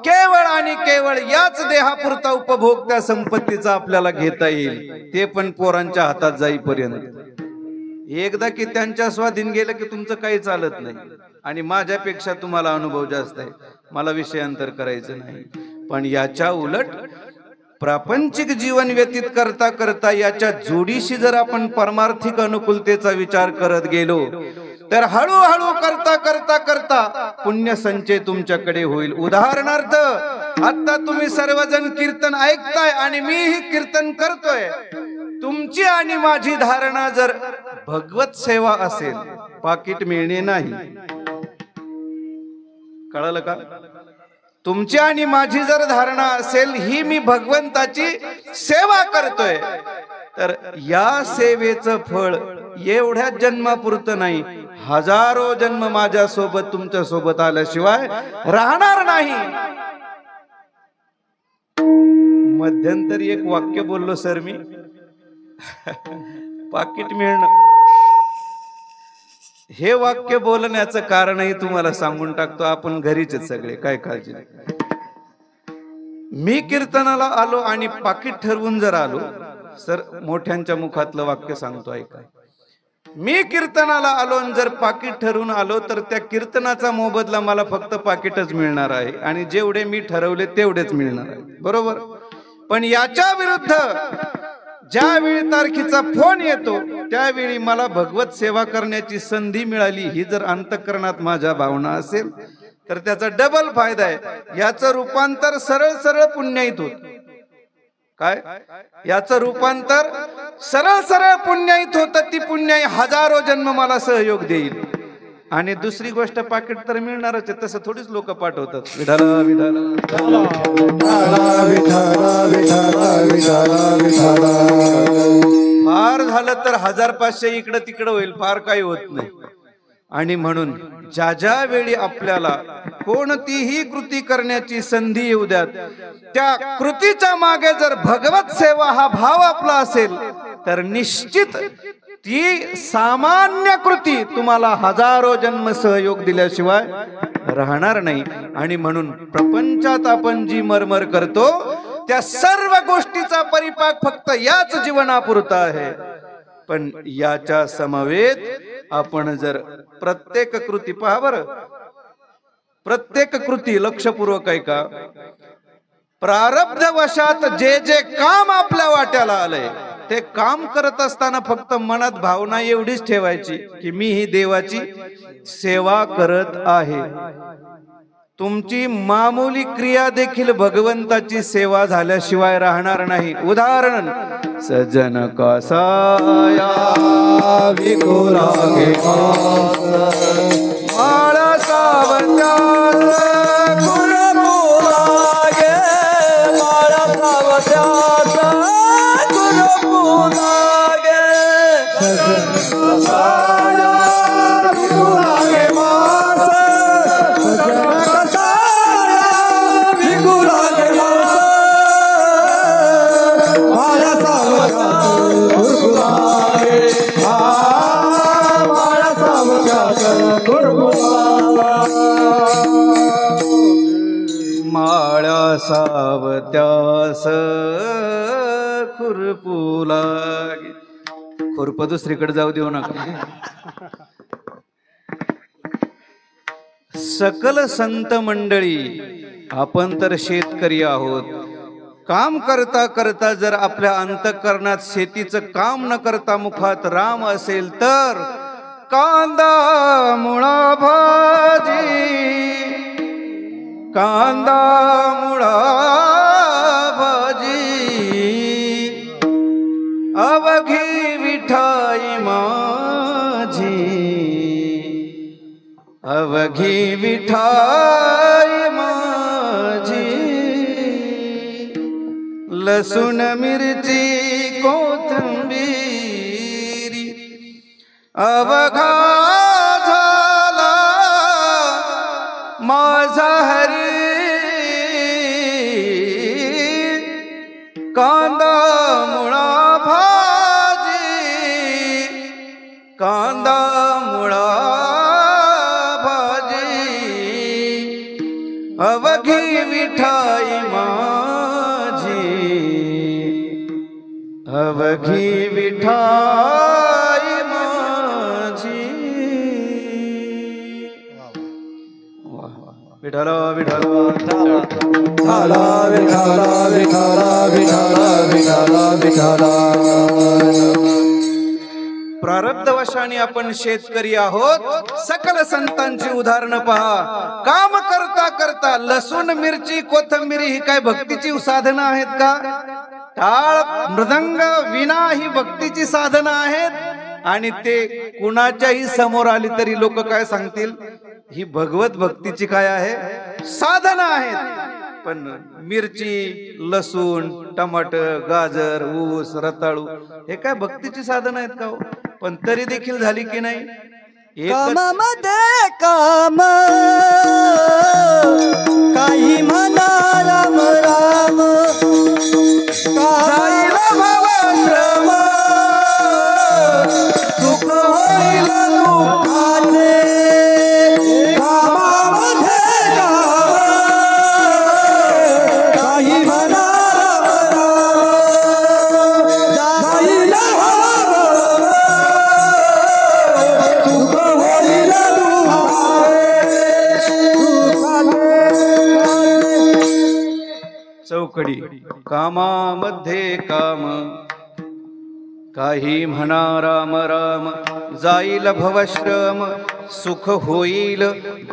केवळ आणि केवळ याच देहापुरता उपभोग त्या संपत्तीचा आपल्याला घेता येईल, ते पण पोरांच्या हातात जाईपर्यंत. एकदा की त्यांच्या स्वाधीन गेलं की तुमचं काही चालत नाही. आणि माझ्यापेक्षा तुम्हाला अनुभव जास्त आहे, मला विषयांतर करायचं नाही. पण याच्या उलट प्रापंचिक जीवन व्यतीत करता करता याच्या जोडीशी जर आपण परमार्थिक अनुकूलतेचा विचार करत गेलो तर हळूहळू करता करता करता पुण्य संचय तुमच्याकडे होईल. उदाहरणार्थ आता तुम्ही सर्वजण कीर्तन ऐकताय आणि मीही कीर्तन करतोय. तुमची आणि माझी धारणा जर भगवत सेवा असेल पाकिट मिळणे नाही. कळलं का? तुमची आणि माझी जर धारणा असेल ही मी भगवंताची सेवा करतोय तर या सेवेचं फळ एवढ्याच जन्मापुरतं नाही, हजारो जन्म माझ्या सोबत तुमच्या सोबत आल्याशिवाय राहणार नाही. मध्यंतरी एक वाक्य बोललो सर मी, पाकिट मिळणं. हे वाक्य बोलण्याचं कारणही तुम्हाला सांगून टाकतो. आपण घरीच सगळे, काय काळजी नाही. मी कीर्तनाला आलो आणि पाकिट ठरवून जर आलो, सर मोठ्यांच्या मुखातलं वाक्य सांगतो ऐका. मी कीर्तनाला आलो आणि जर पाकिट ठरवून आलो तर त्या कीर्तनाचा मोबदला मला फक्त पाकिटच मिळणार आहे आणि जेवढे मी ठरवले तेवढेच मिळणार आहे, बरोबर. पण याच्या विरुद्ध ज्यावेळी तारखेचा फोन येतो त्यावेळी मला भगवत सेवा करण्याची संधी मिळाली, ही जर अंतःकरणात माझ्या भावना असेल तर त्याचा डबल फायदा आहे. याचं रूपांतर सरळ सरळ पुण्याईत होत. काय? याचं रूपांतर सरळ सरळ पुण्याईत होत. ती पुण्याई हजारो जन्म मला सहयोग देईल. आणि दुसरी गोष्ट पाकिट तर मिळणारच आहे, तसं थोडीच लोक पाठवतात. विठाला विठाला फार झालं तर 1500 इकडं तिकडं होईल, फार काही होत नाही. आणि म्हणून ज्या ज्या वेळी आपल्याला कोणतीही कृती करण्याची संधी येऊ द्यात, त्या कृतीच्या मागे जर भगवत सेवा हा भाव आपला असेल तर निश्चित ती सामान्य कृती तुम्हाला हजारो जन्म सहयोग दिल्याशिवाय राहणार नाही. आणि म्हणून प्रपंचात आपण जी मरमर करतो त्या सर्व गोष्टीचा परिपाक फक्त याच जीवनापुरता आहे. पण याच्या समवेत आपण जर प्रत्येक कृती, पहा बरं, प्रत्येक कृती लक्षपूर्वक ऐका, प्रारब्धवशात जे जे काम आपल्या वाट्याला आलंय ते काम करत असताना फक्त मनात भावना एवढीच ठेवायची की मी ही देवाची सेवा करत आहे. तुमची मामूली क्रिया देखील भगवंताची सेवा झाल्याशिवाय राहणार नाही. उदाहरण, सजन का साया विकुरागे माळा सावत्यास गुरुपुरागे माळा सावत्यास गुरुपुरागे सजन साया विकुरागे मास सजन साया विकुरागे मास माळा सावत्यास गुरुपुरागे माळा सावत्यास माळा सावत्यास खुरपुला. खुरप दुसरीकडे जाऊ देऊ नका. सकल संत मंडळी, आपण तर शेतकरी आहोत. काम करता करता जर आपल्या अंतःकरणात शेतीचं काम न करता मुखात राम असेल तर कांदा मुळा भाजी, कांदा मुळा भाजी, अवघी विठाई माझी, अवघी विठाई माझी, लसूण मिरची कोथिंबीर अवघा झाला माझा हरी. कांदा मुळा भाजी, कांदा मुळा भाजी, अवघी विठाई माझी, अवघी विठाई माझी. विठाला विठाला विठाला विठाला विठाला विठाला विठाला विठाला. प्रारब्धवशाने आपण शेतकरी आहोत. सकल संतांची उदाहरणं पहा. काम करता करता लसूण मिरची कोथिंबीर ही काय भक्तीची साधनं आहेत का? टाळ मृदंग विना ही भक्तीची साधनं आहेत. आणि ते कुणाच्याही समोर आली तरी लोक काय सांगतील, ही भगवत भक्तीची काय आहे, साधनं आहेत. पण मिरची, लसूण, टमाटर, गाजर, ऊस, रताळू हे काय भक्तीची साधनं आहेत का हो? पण तरी देखील झाली की नाही? कामामध्ये काम काही म्हणा राम राम, जाईला भवश्रम सुख होईल दुःखाचे. कामामध्ये काम काही म्हणा राम राम, जाईला सुख होईल दुःखाचे. चौकडी. कामामध्ये काम काही म्हणा राम राम, जाईल भवश्रम सुख होईल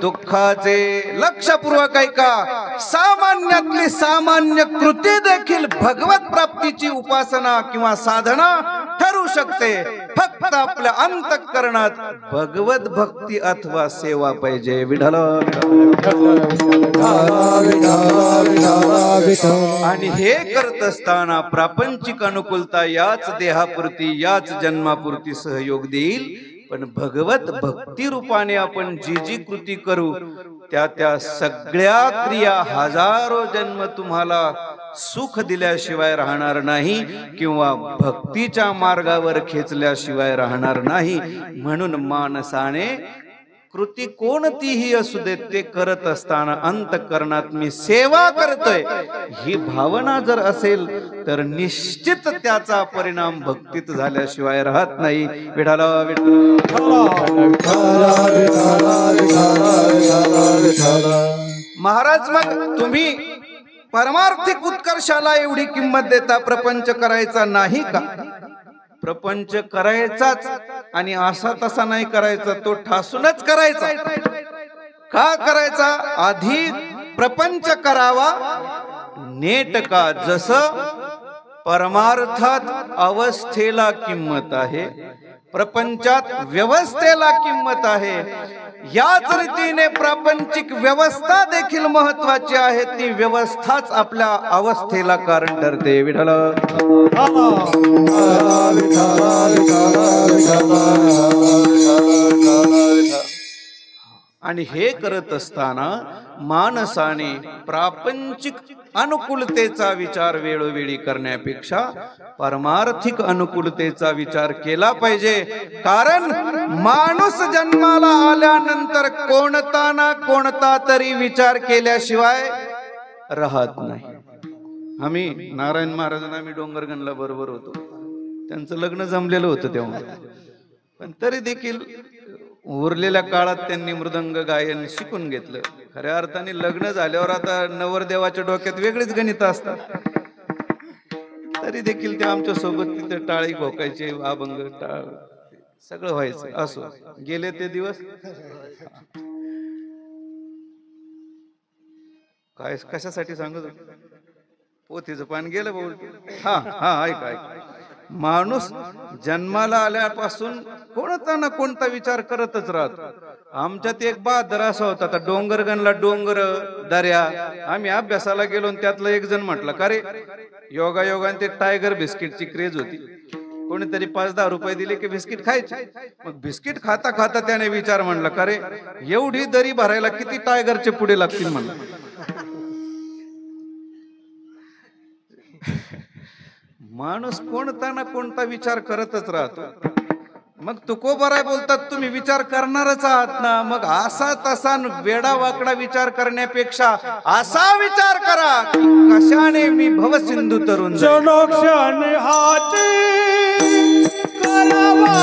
दुःखाचे. लक्षपूर्वक ऐका. सामान्यातली सामान्य कृती देखील भगवत प्राप्तीची उपासना किंवा साधना ठरू शकते. फक्त आपल्या अंतःकरणात भगवत भक्ती अथवा सेवा पाहिजे. विठ्ठल. आणि हे करत असताना प्रापंचिक अनुकूलता याच देहापुरती याच जन्मापुरती सहयोग देईल. पण भगवत भक्ती रूपाने आपण जी जी कृती करू त्या त्या सगळ्या क्रिया हजारो जन्म तुम्हाला सुख दिल्याशिवाय राहणार नाही किंवा भक्तीच्या मार्गावर खेचल्याशिवाय राहणार नाही. म्हणून मानसाने कृती कोणतीही असू दे ते करत असताना अंतःकरणात मी सेवा करतोय ही भावना जर असेल तर निश्चित त्याचा परिणाम भक्तीत झाल्याशिवाय राहत नाही. विठाला महाराज, मग तुम्ही परमार्थिक उत्कर्षाला एवढी किंमत देता, प्रपंच करायचा नाही का? प्रपंच करायचाच, आणि असा तसा नाही करायचा, तो ठासूनच करायचा. का करायचा? आधी प्रपंच करावा नेटका. जसं परमार्थात अवस्थेला किंमत आहे, प्रपंचात व्यवस्थेला किंमत आहे, याच रीतीने प्रापंचिक व्यवस्था देखील महत्वाची आहे. ती व्यवस्थाच आपल्या अवस्थेला कारण ठरते. विठ्ठल. आणि हे करत असताना मानसाने प्रापंचिक अनुकूलतेचा विचार वेळोवेळी करण्यापेक्षा परमार्थिक अनुकूलतेचा विचार केला पाहिजे. कारण माणूस जन्माला आल्यानंतर कोणता ना कोणता तरी विचार केल्याशिवाय राहत नाही. आम्ही नारायण महाराजांना आम्ही डोंगरगणला बरोबर होतो. त्यांचं लग्न जमलेलं होतं तेव्हा, पण तरी देखील उरलेल्या काळात त्यांनी मृदंग गायन शिकून घेतलं. खऱ्या अर्थाने लग्न झाल्यावर आता नवरदेवाच्या डोक्यात वेगळीच गणित असतात. तरी देखील ते आमच्या सोबत तिथे टाळी घोकायचे, अभंग टाळ सगळं व्हायचं. असो, गेले ते दिवस. काय कशासाठी सांगत होतो? पोथीचं पान गेलं बोल. हा ऐक. माणूस जन्माला आल्यापासून कोणता ना कोणता विचार करतच राहतो. आमच्यात एक बहादर असा होता, आता डोंगरगणला डोंगर दर्या आम्ही अभ्यासाला गेलो, त्यातला एक जण म्हटलं, का रे योगायोगाने ते टायगर बिस्किटची क्रेज होती, कोणीतरी 5-10 रुपये दिले की बिस्किट खायचे. मग बिस्किट खाता खाता त्याने विचार म्हणला, का रे एवढी दरी भरायला किती टायगरचे पुढे लागतील म्हणलं. माणूस कोणता ना कोणता विचार करतच राहतो. मग तुकोबाराय बोलतात, तुम्ही विचार करणारच आहात ना, मग असा तसा वेडा वाकडा विचार करण्यापेक्षा असा विचार करा की कशाने मी भवसिंधू तरुण क्षण हाती करावा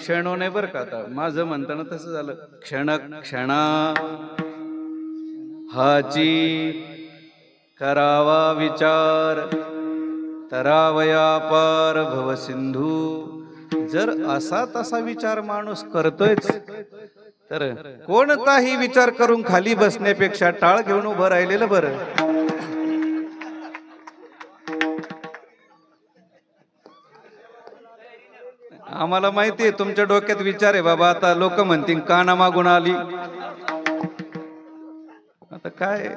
क्षणो नाही बरं का, आता माझं म्हणताना तसं झालं. क्षण क्षणा हाची करावा विचार, तरावया पार भव सिंधू. जर असा तसा विचार माणूस करतोयच तर कोणताही विचार करून खाली बसण्यापेक्षा टाळ घेऊन उभं राहिलेलं बरं. आम्हाला माहिती आहे तुमच्या डोक्यात विचार आहे बाबा, आता लोक म्हणतील काना मागून आली, आता काय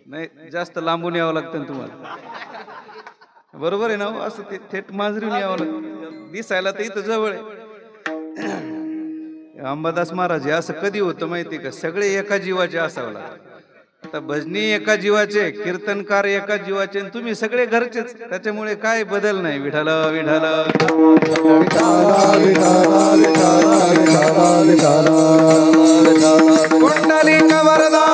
नाही जास्त लांबून यावं लागतं ना तुम्हाला, बरोबर आहे ना. असं ते थेट मांजरीने यावं लागतं, दिसायला तर इथं जवळ आहे. अंबादास महाराज असं कधी होतं माहिती का, सगळे एका जीवाचे असावं लागतं. आता भजनी एका जीवाचे, कीर्तनकार एका जीवाचे, तुम्ही सगळे घरचेच, त्याच्यामुळे काय बदल नाही. विठाल विठाल कुंडलिक वरदा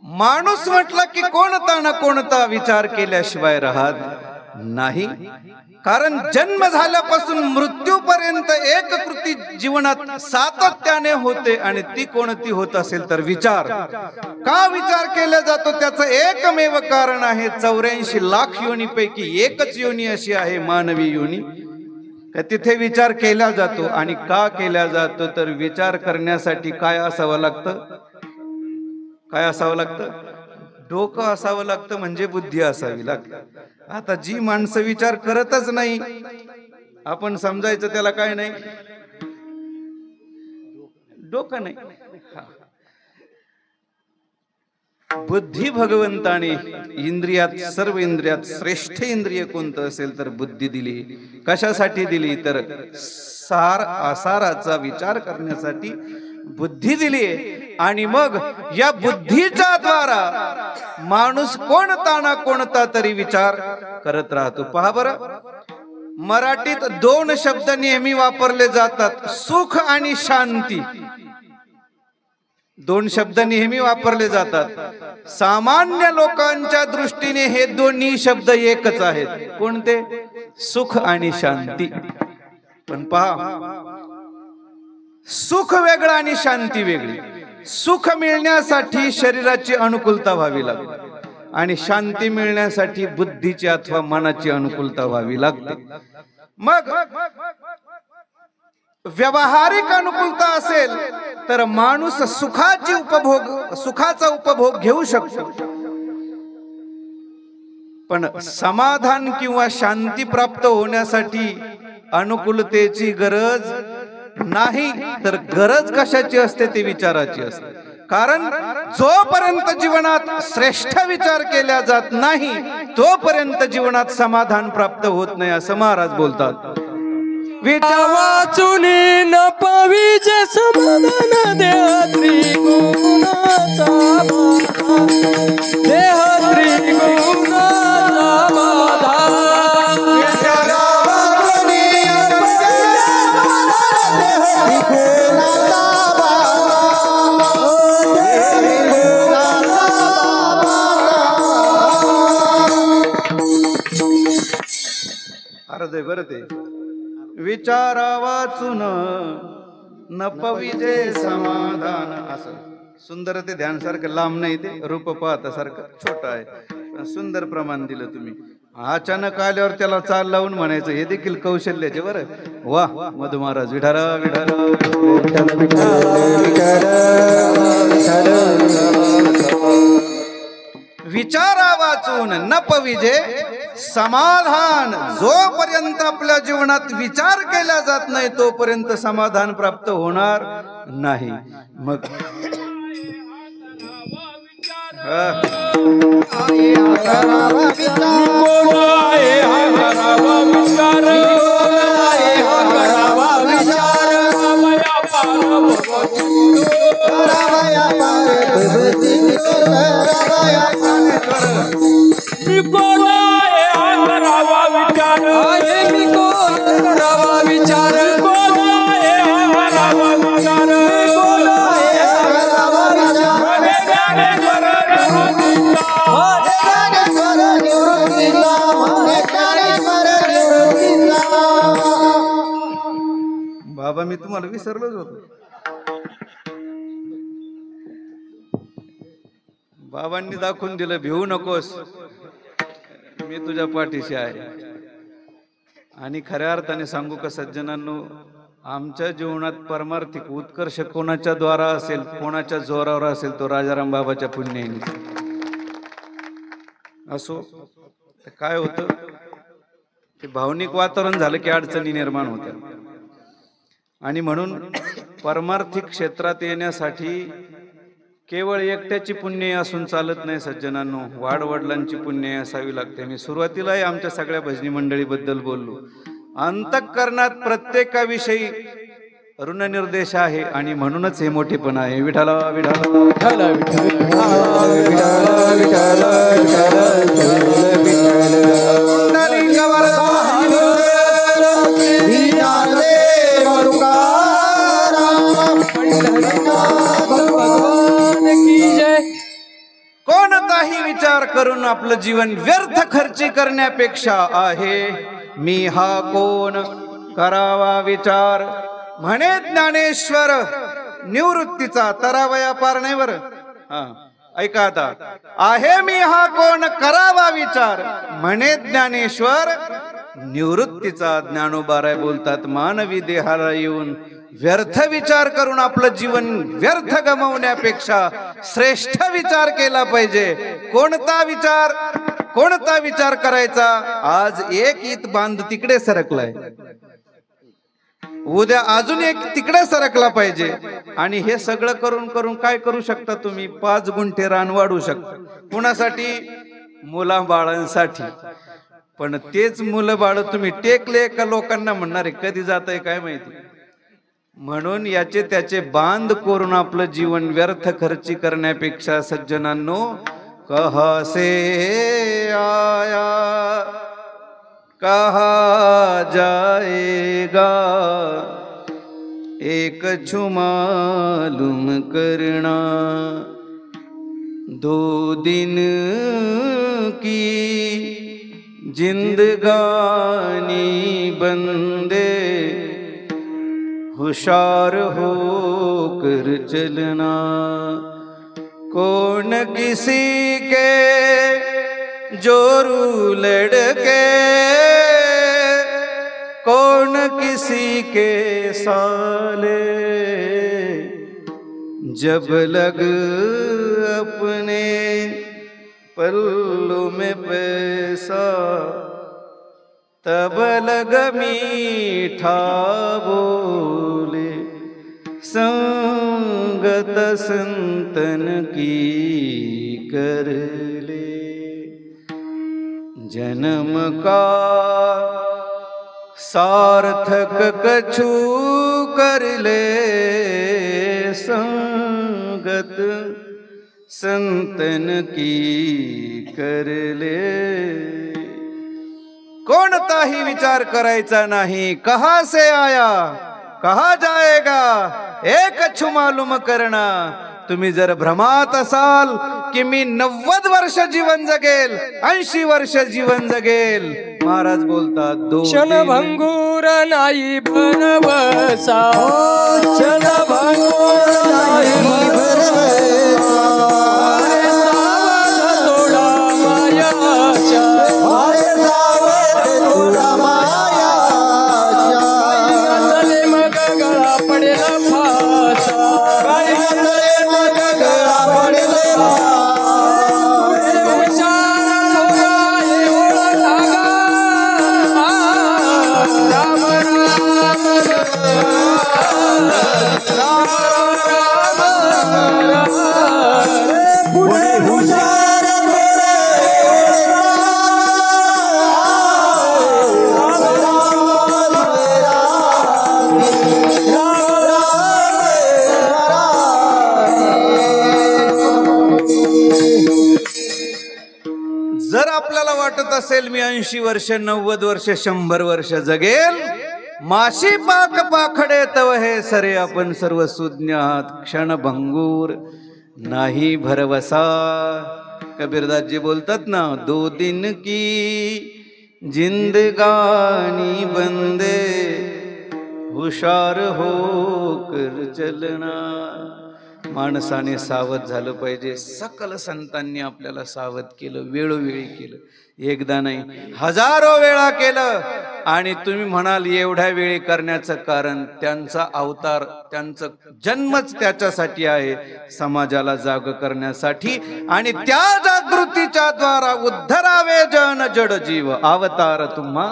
माणूस म्हटला की कोणता ना कोणता विचार केल्याशिवाय राहत नाही. कारण जन्म झाल्यापासून मृत्यूपर्यंत एक कृती जीवनात सातत्याने होते, आणि ती कोणती होत असेल तर विचार. का विचार केला जातो त्याचं एकमेव कारण आहे, 84 लाख योनीपैकी एकच योनी अशी आहे मानवी योनी, तिथे विचार केला जातो. आणि का केला जातो तर विचार करण्यासाठी काय असावं लागतं, काय असावं लागतं, डोकं असावं लागतं, म्हणजे बुद्धी असावी लागते. आता जी माणसं विचार करतच नाही, आपण समजायचं त्याला काय नाही, डोकं नाही. बुद्धी भगवंताने इंद्रियात, सर्व इंद्रियात श्रेष्ठ इंद्रिय कोणतं असेल तर बुद्धी दिली. कशासाठी दिली तर सार आसाराचा विचार करण्यासाठी बुद्धी दिली. आणि मग या बुद्धीच्या द्वारा माणूस कोणता ना कोणता तरी विचार करत राहतो. पहा बरं, मराठीत 2 शब्द नेहमी वापरले जातात, सुख आणि शांती. 2 शब्द नेहमी वापरले जातात. सामान्य लोकांच्या दृष्टीने हे दोन्ही शब्द एकच आहेत. कोणते? सुख आणि शांती. पण पहा, सुख वेगळं आणि शांती वेगळी. सुख मिळण्यासाठी शरीराची अनुकूलता व्हावी लागते, आणि शांती मिळण्यासाठी बुद्धीची अथवा मनाची अनुकूलता व्हावी लागते. मग व्यावहारिक अनुकूलता असेल तर माणूस सुखाचा उपभोग घेऊ शकतो. पण समाधान किंवा शांती प्राप्त होण्यासाठी अनुकूलतेची गरज नाही, तर गरज कशाची असते ते विचाराची असते. कारण जोपर्यंत जीवनात श्रेष्ठ विचार केला जात नाही तोपर्यंत जीवनात समाधान प्राप्त होत नाही, असं महाराज बोलतात. विचार वाचून न पाविज समाधान देह त्रिगुणाचा बाधा, देह त्रिगुणाचा बाधा. अर्धे बरं ते विचारा वाचून न पविजे समाधान. असं सुंदर ते ध्यान सारखं लांब नाही, ते रूप पाहता सारखं छोटं आहे, सुंदर प्रमाण दिलं तुम्ही. अचानक आल्यावर त्याला चाल लावून म्हणायचं हे देखील कौशल्याचे बरं. वा मधु महाराज. विठाल विठाल विचारा वाचून न पविजे समाधान. जोपर्यंत आपल्या जीवनात विचार केला जात नाही तोपर्यंत समाधान प्राप्त होणार नाही. मग मी तुम्हाला विसरलोच होतो. बाबांनी दाखवून दिलं, भिवू नकोस, मी तुझ्या पाठीशी आहे. आणि खऱ्या अर्थाने सांगू का सज्जनांनो, आमच्या जीवनात परमार्थिक उत्कर्ष कोणाच्या द्वारा असेल, कोणाच्या जोरावर असेल, तो राजाराम बाबाच्या पुण्याने असो. काय होतं ते भावनिक वातावरण झालं की अडचणी निर्माण होत्या. आणि म्हणून परमार्थिक क्षेत्रात येण्यासाठी केवळ एकट्याची पुण्य असून चालत नाही सज्जनांनो, वाडवडिलांची पुण्य असावी लागते. मी सुरुवातीलाही आमच्या सगळ्या भजनी मंडळीबद्दल बोललो. अंतःकरणात प्रत्येकाविषयी ऋणनिर्देश आहे आणि म्हणूनच हे मोठेपण आहे. विठाला विठाला कोणताही विचार करून आपलं जीवन व्यर्थ खर्ची करण्यापेक्षा आहे मी हा कोण, करावा विचार. म्हणे ज्ञानेश्वर निवृत्तीचा तरावया पार नाही बर. ऐका आता, आहे मी हा कोण, करावा विचार. म्हणे ज्ञानेश्वर निवृत्तीचा. ज्ञानोबा राय बोलतात, मानवी देहाला येऊन व्यर्थ विचार करून आपलं जीवन व्यर्थ गमावण्यापेक्षा श्रेष्ठ विचार केला पाहिजे. कोणता विचार, कोणता विचार करायचा? आज एक ईत बांध तिकडे सरकलाय, उद्या अजून एक तिकडे सरकला पाहिजे. आणि हे सगळं करून करून काय करू शकता तुम्ही? 5 गुंठे रान वाढू शकता. कुणासाठी? मुला बाळांसाठी. पण तेच मुलं बाळ तुम्ही टेकले का लोकांना म्हणणार आहे कधी जात आहे काय माहिती. म्हणून याचे त्याचे बांध करून आपलं जीवन व्यर्थ खर्ची करण्यापेक्षा सज्जनांनो, कहा से आया कहा जाएगा, एक छू मालूम करना. 2 दिन की जिंदगानी बंदे, होशियार होकर चलना. कौन किसी के जोरू लड़के, कौन किसी के साले, जब लग अपने पल्लों में पैसा, तब लग मीठा बोले. संगत संतन की कर ले, जन्म का सार्थक कछु कर ले. संगत संतन की कर ले. कोणताही विचार करायचा नाही. कहा से आया कहा जाएगा, एक छू मालूम करना. तुम्ही जर भ्रमात असाल की मी 90 वर्ष जीवन जगेल, 80 वर्ष जीवन जगेल, महाराज बोलतात क्षणभंगूर नाही भरवसा, क्षणभंगूर नाही भरवसा. थोडा मायाच्या, थोडा मायाच्या, मग गळा पडेला फासा. जर आपल्याला वाटत असेल मी 80 वर्ष 90 वर्ष 100 वर्ष जगेल, माशी पाक पाखडे तव हे सरे आपण सर्व सुज्ञ आहात. क्षणभंगूर नाही भरवसा. कबीरदासजी बोलतात ना, 2 दिन की जिंदगानी बंदे, हुशार हो कर चलना. माणसाने सावध झालं पाहिजे. सकल संतांनी आपल्याला सावध केलं, वेळोवेळी केलं, एकदा नाही हजारो वेळा केलं. आणि तुम्ही म्हणाल एवढ्या वेळी करण्याचं कारण त्यांचा अवतार, त्यांचा जन्मच त्याच्यासाठी आहे, समाजाला जाग करण्यासाठी. आणि त्या जागृतीच्या द्वारा उद्धरावे जन जड जीव अवतार तुम्हा,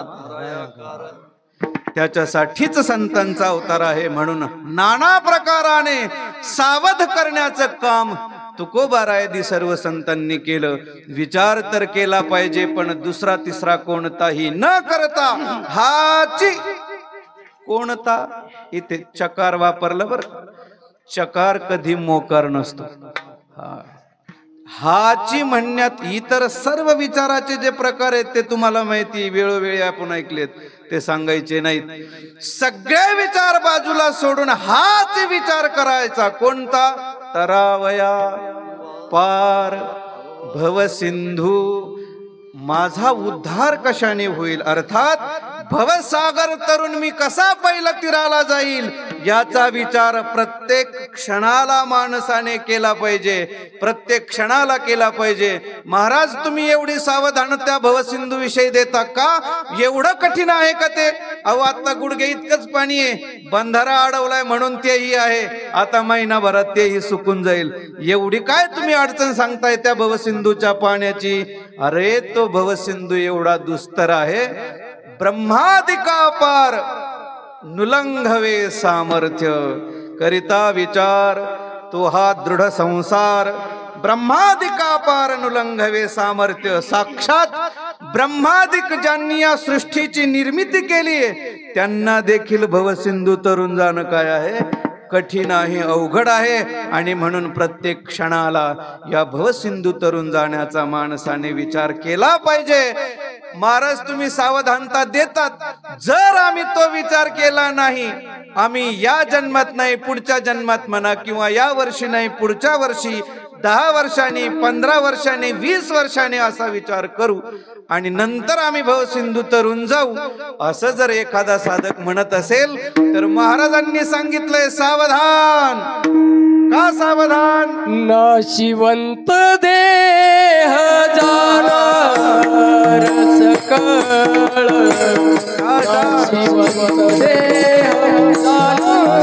त्याच्यासाठीच संतांचा अवतार आहे. म्हणून नाना प्रकाराने सावध करण्याचं काम तुकोबारायदी सर्व संतांनी केलं. विचार तर केला पाहिजे, पण दुसरा तिसरा कोणताही न करता हाची, कोणता इथे चकार वापरलं बरं, चकार कधी मोकार नसतो. हाची म्हणण्यात इतर सर्व विचाराचे जे प्रकार आहेत ते तुम्हाला माहिती, वेळोवेळी आपण ऐकलेत, ते सांगायचे नाहीत. सगळे विचार बाजूला सोडून हाच विचार करायचा. कोणता? तरावया पार भवसिंधू, माझा उद्धार कशाने होईल, अर्थात भवसागर तरुण मी कसा पहिला तीराला जाईल, याचा विचार प्रत्येक क्षणाला माणसाने केला पाहिजे, प्रत्येक क्षणाला केला पाहिजे. महाराज तुम्ही एवढी सावधान त्या भवसिंधू विषयी देता का? एवढं कठीण आहे का ते? अहो आता गुडघे इतकंच पाणी आहे, बंधारा अडवलाय म्हणून तेही आहे, आता महिनाभरात तेही सुकून जाईल. एवढी काय तुम्ही अडचण सांगताय त्या भवसिंधूच्या पाण्याची? अरे तो भवसिंधू एवढा दुस्तर आहे, ब्रह्मादिका पार नुलंघवे सामर्थ्य, करिता विचार तो हा दृढ संसार. ब्रह्मादिका पार नुलंघवे सामर्थ्य, साक्षात ब्रह्मादिक ज्यांनी या सृष्टीची निर्मिती केली त्यांना देखील भवसिंधू तरुण जाणं काय आहे, कठीण आहे, अवघड आहे. आणि म्हणून प्रत्येक क्षणाला या भवसिंधू तरुण जाण्याचा माणसाने विचार केला पाहिजे. महाराज तुम्ही सावधानता देतात, जर आम्ही तो विचार केला नाही, आम्ही या जन्मात नाही पुढच्या जन्मात म्हणा, किंवा या वर्षी नाही पुढच्या वर्षी, 10 वर्षांनी, 15 वर्षांनी, 20 वर्षांनी असा विचार करू आणि नंतर आम्ही भवसिंधू तरुण जाऊ, असं जर एखादा साधक म्हणत असेल तर महाराजांनी सांगितलंय सावधान. का सावधान? नाशिवंत देह जाणार सकळ, नाशिवंत देह जाणार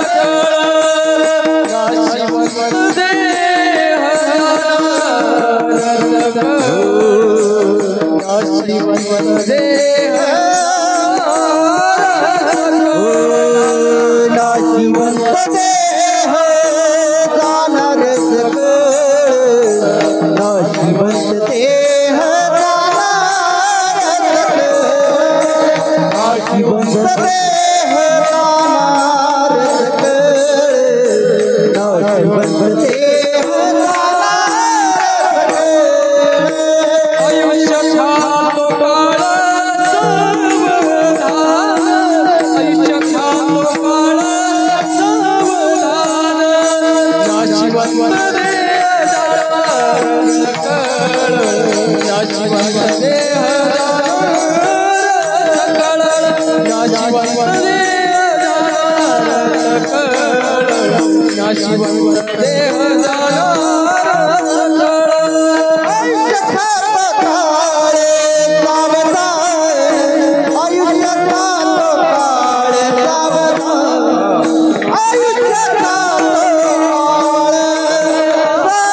सकळ, नाशिवंत देह जाणार सकळ, नाशिवंत देह नाशिवंत देह जाणार सकळ, नाशिवंत देह जाणार सकळ, नाशिवंत देह जाणार सकळ, नाशिवंत देह जाणार सकळ. आयुष्य खातो काळ सावधान, आयुष्य खातो काळ सावधान, नाशिवंत देह जाणार सकळ, नाशिवंत देह जाणार सकळ, नाशिवंत देह जाणार सकळ, नाशिवंत देह जाणार सकळ. आयुष्य खातो काळ सावधान, आयुष्य खातो काळ सावधान, आयुष्य खातो काळ सावधान,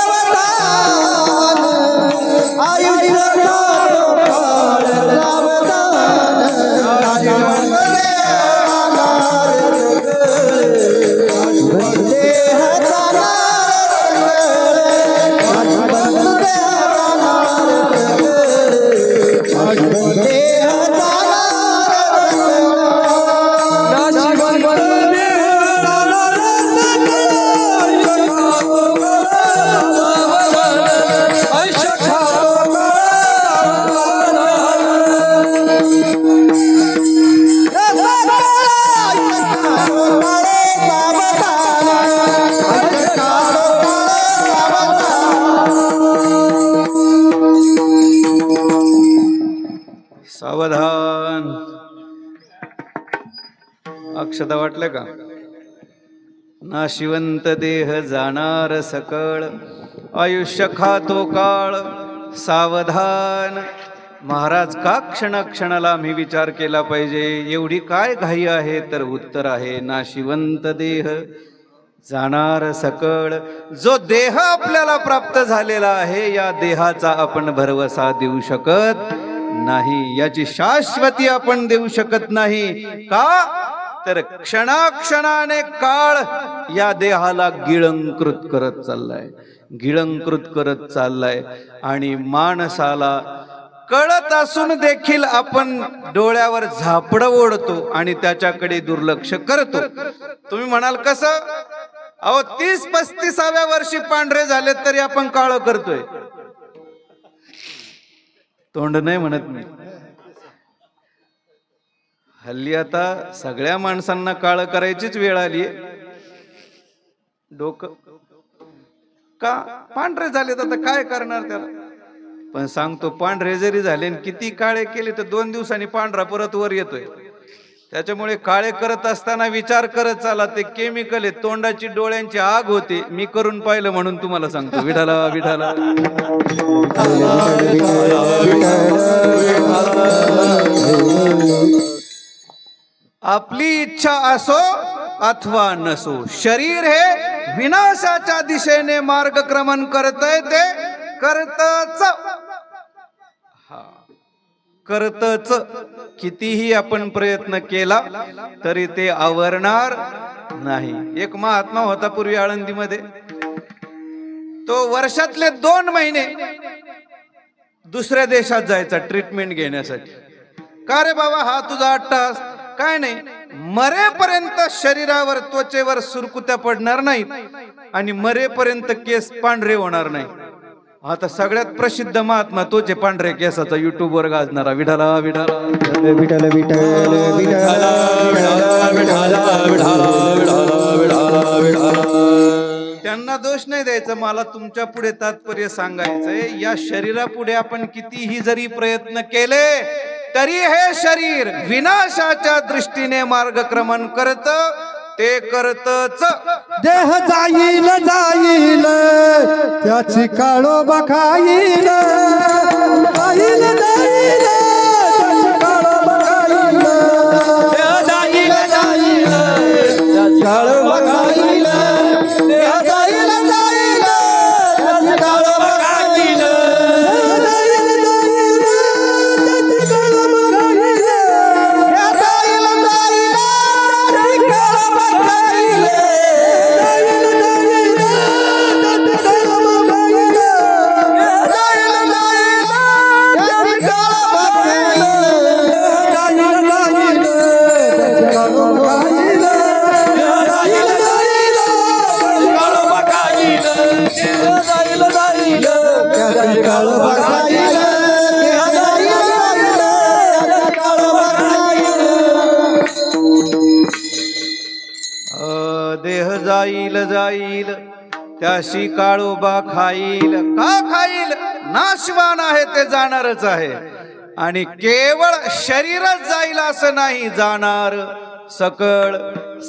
आयुष्य खातो काळ सावधान, नाशिवंत देह जाणार सकळ. लक्षात वाटलं का? नाशिवंत देह जाणार सकळ, आयुष्य खातो काळ सावधान. महाराज, का क्षणाला मी विचार केला पाहिजे? एवढी काय घाई आहे? तर उत्तर आहे नाशिवंत देह जाणार सकळ. जो देह आपल्याला प्राप्त झालेला आहे, या देहाचा आपण भरवसा देऊ शकत नाही, याची शाश्वती आपण देऊ शकत नाही. का? तर क्षणाक्षणाने काळ या देहाला गिळंकृत करत चाललाय, गिळंकृत करत चाललाय. आणि माणसाला कळत असून देखील आपण डोळ्यावर झापड ओढतो आणि त्याच्याकडे दुर्लक्ष करतो. तुम्ही म्हणाल कसं? अहो 30-35व्या वर्षी पांढरे झाले तरी आपण काळ करतोय. तोंड नाही म्हणत मी. हल्ली आता सगळ्या माणसांना काळ करायचीच वेळ आली. डोकं का? पांढरे झाले तर आता काय करणार त्याला? पण सांगतो, पांढरे जरी झाले किती काळे केले तर 2 दिवसांनी पांढरा परत वर येतोय. त्याच्यामुळे काळे करत असताना विचार करत चाला, ते केमिकल आहे, तोंडाची डोळ्यांची आग होते. मी करून पाहिलं म्हणून तुम्हाला सांगतो. विठाला विठाला. आपली इच्छा असो अथवा नसो, शरीर हे विनाशाच्या दिशेने मार्गक्रमण करतय. ते करतच. करतच. कितीही आपण प्रयत्न केला तरी ते आवरणार नाही. एक महात्मा होता पूर्वी आळंदीमध्ये. तो वर्षातले 2 महिने दुसऱ्या देशात जायचा ट्रीटमेंट घेण्यासाठी. का रे बाबा, हा तुझा 8 तास? काय नाही, मरेपर्यंत शरीरावर त्वचेवर सुरकुत्या पडणार नाहीत आणि मरेपर्यंत केस पांढरे होणार नाही. आता सगळ्यात प्रसिद्ध महात्मा तोचे पांढरे केसाचा युट्यूब वर गाजणारा. विठाला विठाला विठाला त्यांना दोष नाही द्यायचा, मला तुमच्या पुढे तात्पर्य सांगायचंय. या शरीरापुढे आपण कितीही जरी प्रयत्न केले तरी हे शरीर विनाशाच्या दृष्टीने मार्गक्रमण करत. ते करतच. देह जाईल जाईल त्याची काळोबा खाईल, जाईल जाईल त्याची काळोबा खाईल. देह जाईल जाईल त्याची काळोबा खाईल, देह जाईल जाईल त्याची काळोबा खाईल, जाईल जाईल त्याची काळोबा खाईल, जाईल जाईल त्याची काळोबा खाईल. देह जाईल जाईल त्याशी काळोबा खाईल. का खाईल? नाशवान आहे, ते जाणारच आहे. आणि केवळ शरीरच जाईल असं नाही, जाणार सकळ.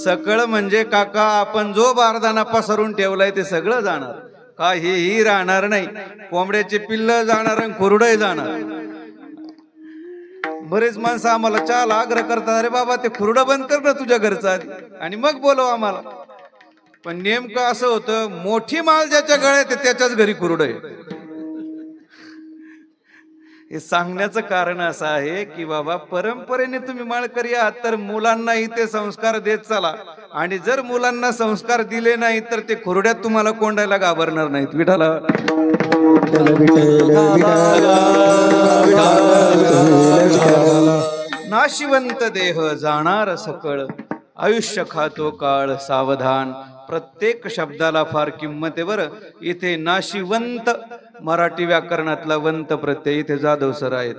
सकळ म्हणजे काका, आपण जो बारदाना पसरून ठेवलाय ते सगळं जाणार. काहीही राहणार नाही. कोंबड्याचे पिल्ल जाणार आणि खुरडे जाणार. बरेच माणसं आम्हाला चहाला आग्रह करतात, अरे बाबा ते खुरडं बंद कर ना तुझ्या घरचं आधी आणि मग बोलव आम्हाला. पण नेमकं असं होतं, मोठी माळ ज्याच्या गळ्यात आहे त्याच्याच घरी खुरडं आहे. हे सांगण्याचं कारण असं आहे की बाबा, परंपरेने तुम्ही माळकरी आहात तर मुलांनाही ते संस्कार देत चला. आणि जर मुलांना संस्कार दिले नाही तर ते खुरड्यात तुम्हाला कोंडायला घाबरणार नाहीत. विठाला नाशिवंत देह जाणार सकळ, आयुष्य खातो काळ सावधान. प्रत्येक शब्दाला फार किंमत आहे बरं. इथे नाशिवंत, मराठी व्याकरणातला वंत प्रत्यय. इथे जाधव सर आहेत,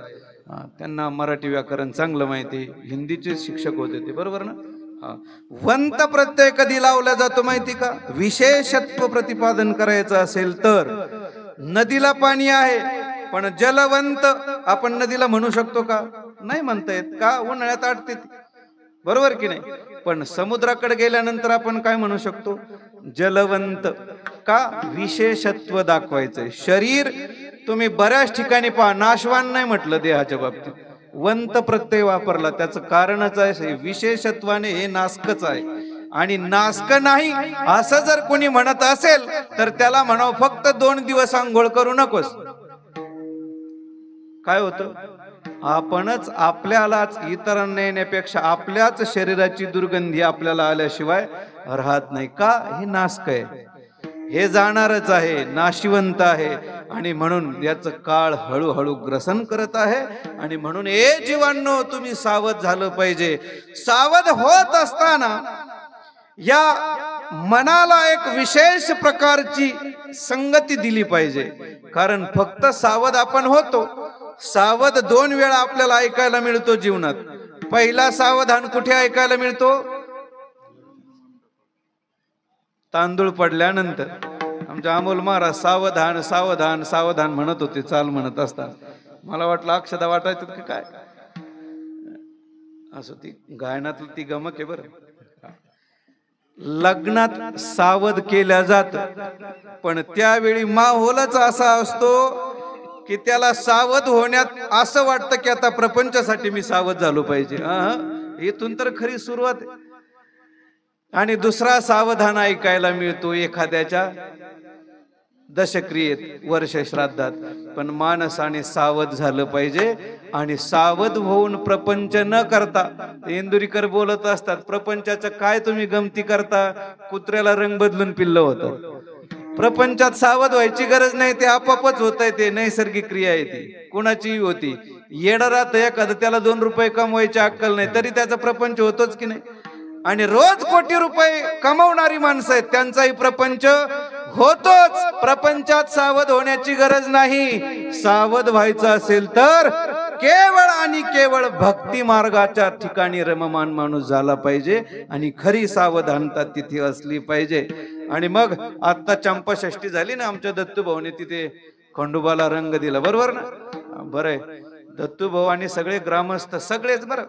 त्यांना मराठी व्याकरण चांगलं माहिती, हिंदीचे शिक्षक होते ते, बरोबर ना? वंत प्रत्यय कधी लावला जातो माहिती का? विशेषत्व प्रतिपादन करायचं असेल तर. नदीला पाणी आहे पण जलवंत आपण नदीला म्हणू शकतो का? नाही म्हणता येत. का? उन्हाळ्यात आटते. बरोबर की नाही? पण समुद्राकडे गेल्यानंतर आपण काय म्हणू शकतो? जलवंत. का? विशेषत्व दाखवायचंय. शरीर तुम्ही बऱ्याच ठिकाणी पहा, नाशवान नाही म्हटलं देहाच्या बाबतीत, वंत प्रत्यय वापरला. त्याचं कारणच आहे विशेषत्वाने हे नासकच आहे. आणि नासक नाही असं जर कोणी म्हणत असेल तर त्याला म्हणावं फक्त 2 दिवस आंघोळ करू नकोस. काय होतं? आपणच आपल्यालाच इतरांना येण्यापेक्षा आपल्याच शरीराची दुर्गंधी आपल्याला आल्याशिवाय राहत नाही. का? हे नासक आहे, हे जाणारच आहे, नाशिवंत आहे. आणि म्हणून याचं काळ हळूहळू ग्रसन करत आहे. आणि म्हणून ए जीवांनो, तुम्ही सावध झालं पाहिजे. सावध होत असताना या मनाला एक विशेष प्रकारची संगती दिली पाहिजे. कारण फक्त सावध आपण होतो. सावध 2 वेळा आपल्याला ऐकायला मिळतो जीवनात. पहिला सावधान कुठे ऐकायला मिळतो? तांदूळ पडल्यानंतर. आमच्या अमोल महाराज सावधान सावधान सावधान म्हणत होते चाल म्हणत असतात. मला वाटलं अक्षदा वाटायचं की काय. असं ती गायनातली ती गमक आहे बरं. लग्नात सावध केल्या जात, पण त्यावेळी माहोलच असा असतो की त्याला सावध होण्यात असं वाटतं की आता प्रपंचासाठी मी सावध झालो पाहिजे. इथून तर खरी सुरुवात आहे. आणि दुसरा सावधान ऐकायला मिळतो एखाद्याच्या दशक्रियेत, वर्ष श्राद्धात. पण माणसाने सावध झालं पाहिजे. आणि सावध होऊन प्रपंच न करता, इंदुरीकर बोलत असतात, प्रपंचाचं काय तुम्ही गमती करता, कुत्र्याला रंग बदलून पिल्लं होतं. प्रपंचात सावध व्हायची गरज नाही, ते आपापच होत आहे. ते नैसर्गिक क्रिया आहे, ती कुणाचीही होती. येडं राहतं एखादं, त्याला 2 रुपये कमवायची अक्कल नाही तरी त्याचा प्रपंच होतोच की नाही. आणि रोज कोटी रुपये कमवणारी माणसं आहेत, त्यांचाही प्रपंच होतोच. प्रपंचात सावध होण्याची गरज नाही. सावध व्हायचं असेल तर केवळ आणि केवळ भक्ती मार्गाच्या ठिकाणी रममान माणूस झाला पाहिजे. आणि खरी सावधानता तिथे असली पाहिजे. आणि मग आता चंपाषष्ठी झाली ना, आमच्या दत्तूभाऊने तिथे खंडोबाला रंग दिला, बरोबर ना? बरं, दत्तूभाऊ आणि सगळे ग्रामस्थ, सगळेच बरं,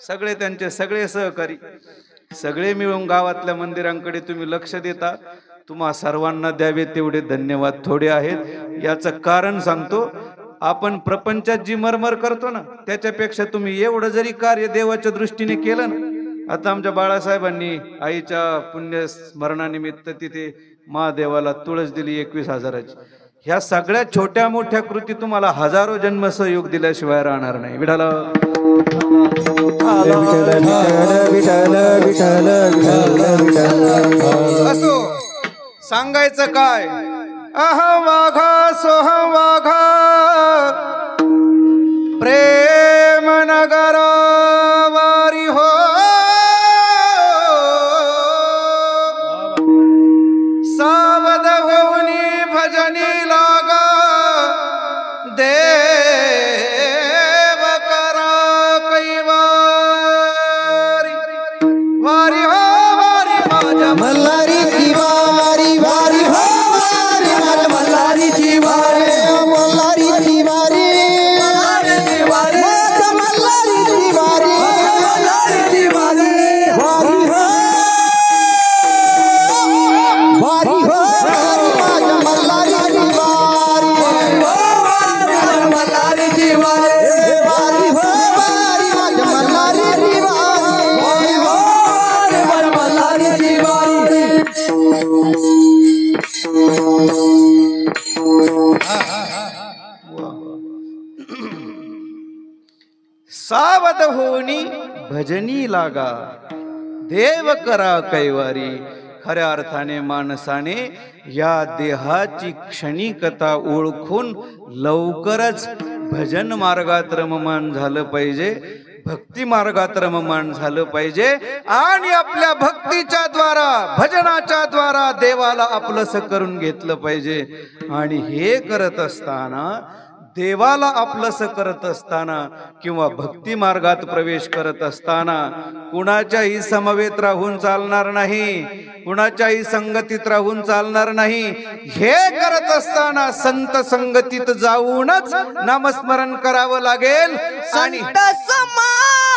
सगळे त्यांचे सगळे सहकारी, सगळे मिळून गावातल्या मंदिरांकडे तुम्ही लक्ष देता. तुम्हा सर्वांना द्यावे तेवढे धन्यवाद थोडे आहेत. याचं कारण सांगतो. आपण प्रपंचात जी मरमर करतो ना, त्याच्यापेक्षा तुम्ही एवढं जरी कार्य देवाच्या दृष्टीने केलं ना. आता आमच्या बाळासाहेबांनी आईच्या पुण्य स्मरणानिमित्त तिथे महादेवाला तुळस दिली 21,000ची. ह्या सगळ्या छोट्या मोठ्या कृती तुम्हाला हजारो जन्म सहयोग दिल्याशिवाय राहणार नाही. विठाला असो. सांगायचं काय? अहं वाघा सोहं वाघा प्रेम नगर वारी हो. सावध होऊनी भजनी लागा देव करा कैवारी. वारी हो वारी माझ्या मल्हारीची वारी वारी हो वारी माझ्या मल्हारीची वारी मल्हारीची वारी मल्हारीची वारी माझ्या मल्हारीची वारी मल्हारीची वारी वारी हो वारी हो माझ्या मल्हारीची वारी माझ्या मल्हारीची वारी वारी हो वारी माझ्या मल्हारीची वारी हो माझ्या मल्हारीची वारी. सावध होनी भजनी लागा देव करा कैवारी. खऱ्या अर्थाने माणसाने या देहाची क्षणिकता ओळखून लवकरच भजन मार्गात रममान झालं पाहिजे, भक्ती मार्गात रममान झालं पाहिजे. आणि आपल्या भक्तीच्या द्वारा, भजनाच्या द्वारा देवाला आपलंसं करून घेतलं पाहिजे. आणि हे करत असताना, देवाला आपलंसं करत असताना किंवा भक्ती मार्गात प्रवेश करत असताना कुणाच्याही समवेत राहून चालणार नाही, कुणाच्याही संगतीत राहून चालणार नाही. हे करत असताना संत संगतीत जाऊनच नामस्मरण करावं लागेल. आणि समागमे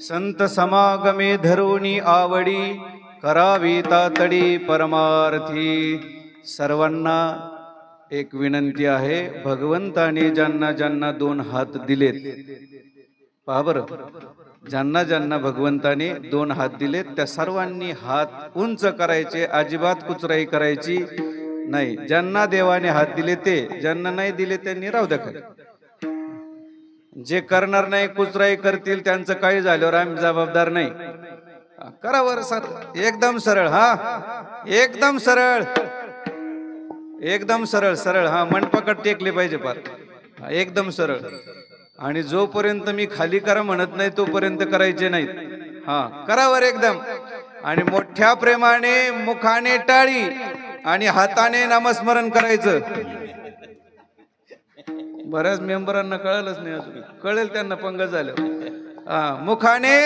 संत समागमे धरुणी आवडी करावी तातडी परमार्थी। सर्वांना एक विनंती आहे, भगवंताने ज्यांना ज्यांना 2 हात दिलेत, पहा बरं, ज्यांना ज्यांना भगवंताने 2 हात दिलेत त्या सर्वांनी हात उंच करायचे, अजिबात कुचराई करायची नाही। ज्यांना देवाने हात दिले ते, ज्यांना नाही दिले त्यांनी राहू द्या खाली। जे करणार नाही, कुचराई करतील, त्यांचं काही झाल्यावर आम्ही जबाबदार नाही। करा वर सर, एकदम सरळ, हा एकदम सरळ, एकदम सरळ सरळ, हा मनपकड टेकले पाहिजे पार, एकदम सरळ। आणि जोपर्यंत मी खाली करा म्हणत नाही तोपर्यंत करायचे नाहीत, हा करा वर एकदम। आणि मोठ्या प्रेमाने मुखाने टाळी आणि हाताने नामस्मरण करायचं। बऱ्याच मेंबरांना कळलंच नाही, अजून कळेल त्यांना पंगत झालं। मुखाने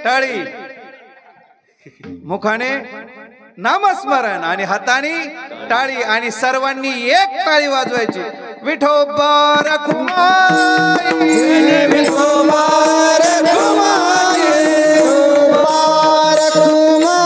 टाळी, मुखाने नामस्मरण आणि हाताने टाळी, आणि सर्वांनी एक टाळी वाजवायची। विठोबा रखुमाई, विठोबा रखुमाई, विठोबा रखुमाई,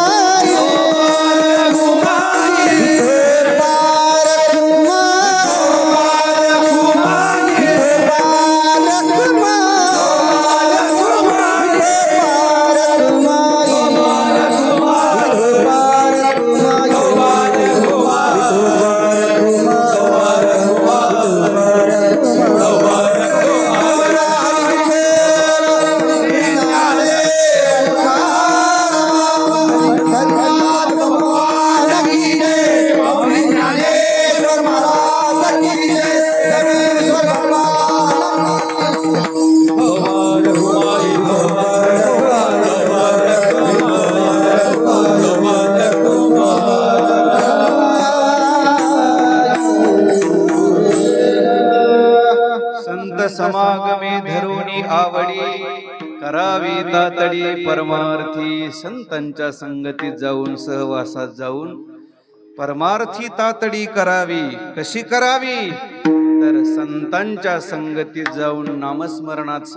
समागमे धरुणी आवडी करावी तातडी परमार्थी। संतांच्या संगतीत जाऊन, सहवासात जाऊन परमार्थी तातडी करावी। कशी करावी? तर संतांच्या संगतीत जाऊन नामस्मरणात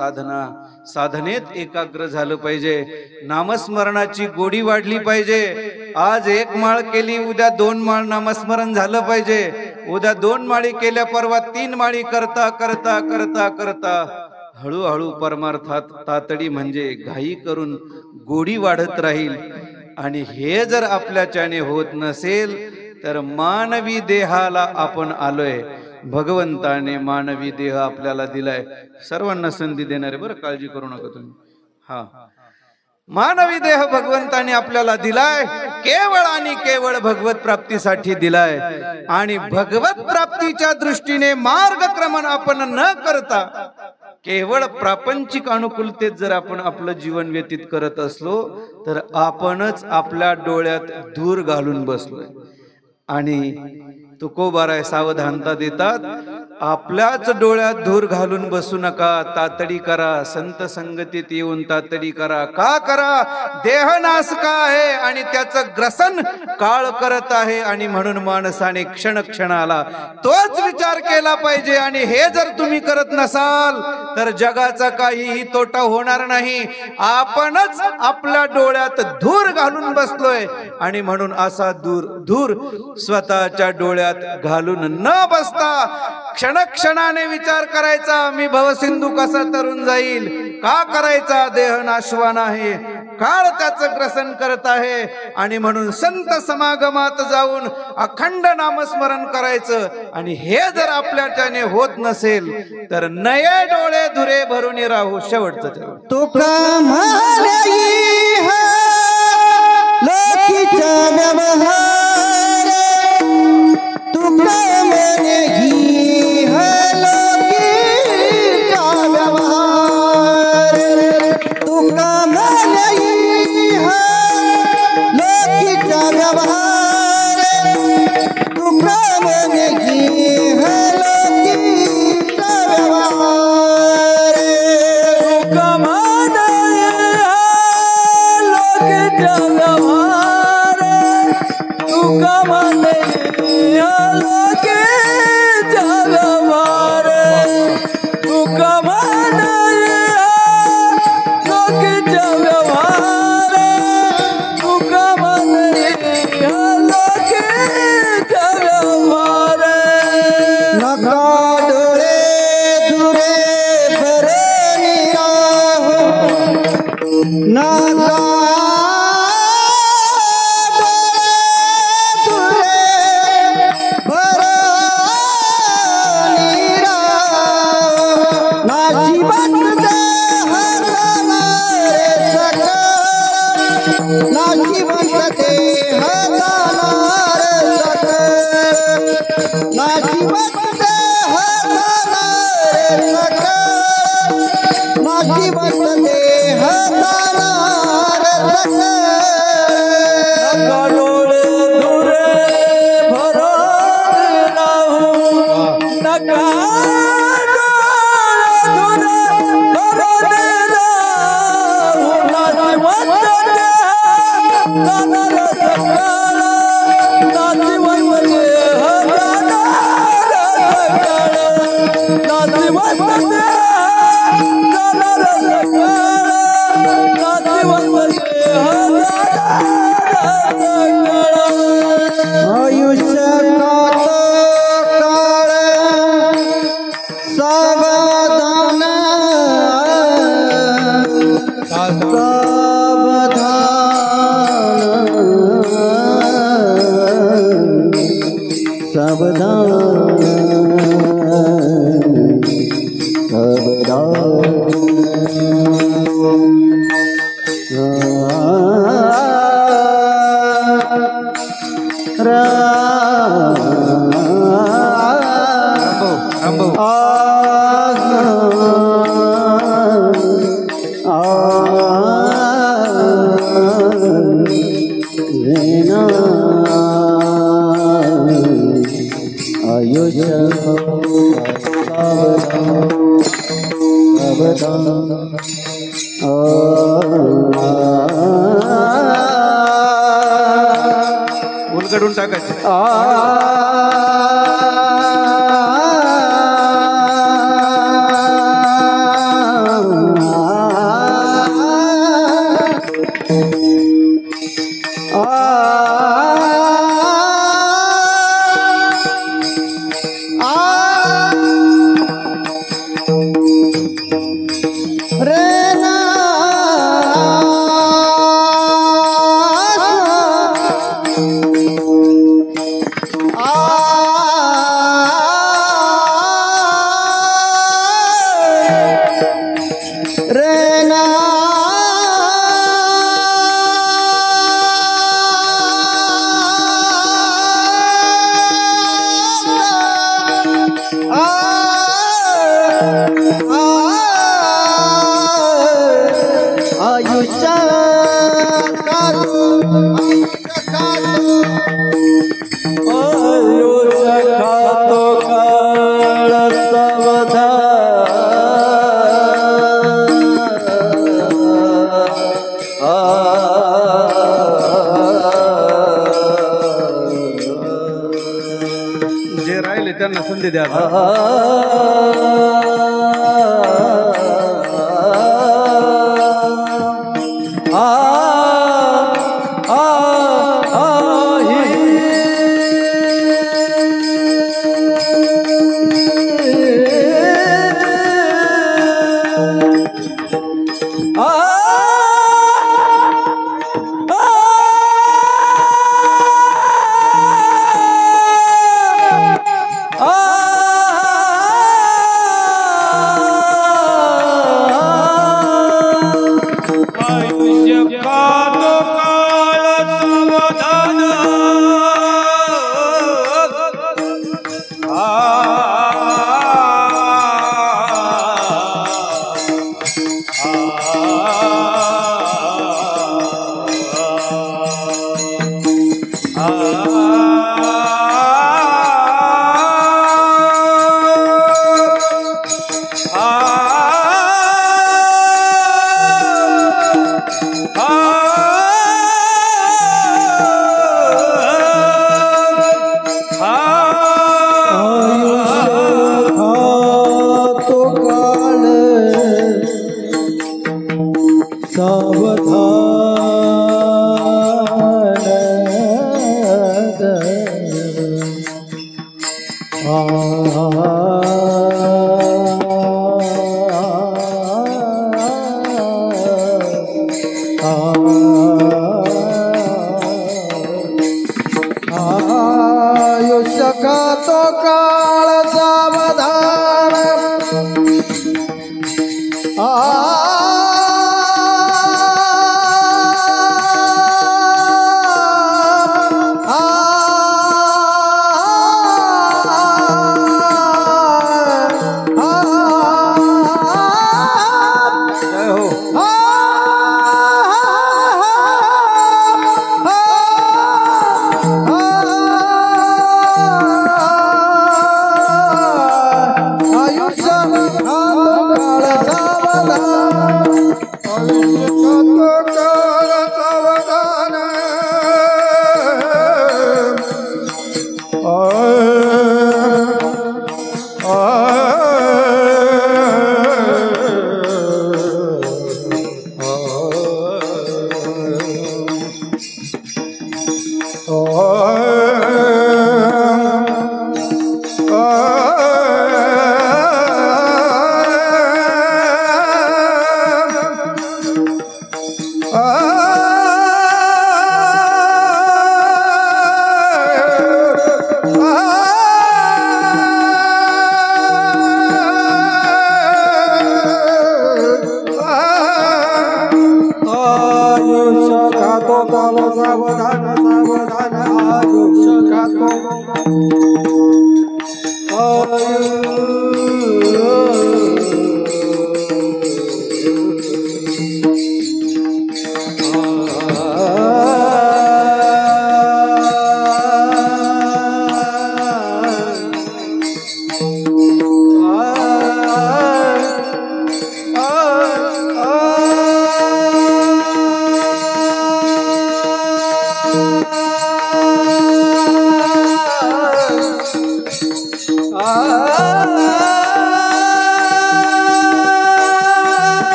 साधनेत एकाग्र झालं पाहिजे. नामस्मरणाची गोडी वाढली पाहिजे. आज 1 माळ केली, उद्या 2 माळ नामस्मरण झालं पाहिजे. उद्या 2 माळी केल्या, परवा 3 माळी करता करता करता करता हळूहळू परमार्थात तातडी म्हणजे घाई करून गोडी वाढत राहील. आणि हे जर आपल्याच्याने होत नसेल तर मानवी देहाला आपण आलोय. भगवंताने मानवी देह आपल्याला दिलाय. सर्वांना संधी देणारे, बरं काळजी करू नका तुम्ही. हा, मानवी देह भगवंताने आपल्याला दिलाय केवळ आणि केवळ भगवत प्राप्तीसाठी दिलाय. आणि भगवत प्राप्तीच्या दृष्टीने मार्गक्रमण आपण न करता केवळ प्रापंचिक अनुकूलतेत जर आपण आपलं जीवन व्यतीत करत असलो तर आपणच आपल्या डोळ्यात धूर घालून बसलोय. आणि तुकोबाराय सावधानता देतात, आपल्याच डोळ्यात धूर घालून बसू नका. तातडी करा, संत संगतीत येऊन तातडी करा. का करा? देहनाश का आहे आणि त्याचं ग्रसन काळ करत आहे. आणि म्हणून माणसाने क्षण क्षणाला तोच विचार केला पाहिजे. आणि हे जर तुम्ही करत नसाल तर जगाचा काहीही तोटा होणार नाही. आपणच आपल्या डोळ्यात धूर घालून बसलोय. आणि म्हणून असा धूर स्वतःच्या डोळ्यात घालून न बसता क्षणक्षणाने विचार करायचा, मी भवसिंधू कसा तरुण जाईल. का करायचा? देह नाशवान आहे, काळ त्याचं ग्रसन करत आहे. आणि म्हणून संत समागमात जाऊन अखंड नामस्मरण करायचं. आणि हे जर आपल्याच्याने होत नसेल तर नये डोळे धुरे भरून राहू. शेवटचं तुका म्हणे लोकीचा व्यवहार, तुका म्हणे लोकीचा व्यवहार, तुका म्हणे लोकीचा व्यवहार, तुका म्हणे लोकीचा व्यवहार, तुका म्हणे लोकीचा व्यवहार, तुका म्हणे लोकीचा व्यवहार, तुका म्हणे लोकीचा व्यवहार, तुका म्हणे लोकीचा व्यवहार. नका डोळे धुरे भरून राहू, नका डोळे धुरे भरून राहू. नाशिवंत देह जाणारे सकळ, नाशिवंत देह जाणारे सकळ, नाशिवंत देह जाणारे सकळ, नाशिवंत देह जाणारे सकळ. नका डोळे धुरे भरून राहू, नका डोळे धुरे भरून राहू. नाशिवंत देह जाणारे सकळ, नाशिवंत देह जाणारे सकळ, नाशिवंत देह जाणारे सकळ, नाशिवंत देह जाणारे सकळ. आयुष्य काळ सावधान, उलगडून टाकायचे. त्यांना संधी द्या.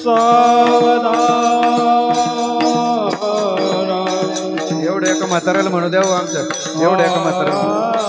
सावधान म्हाताऱ्याला म्हणू द्या हो आमच्या एवढ्या एका म्हाताऱ्याला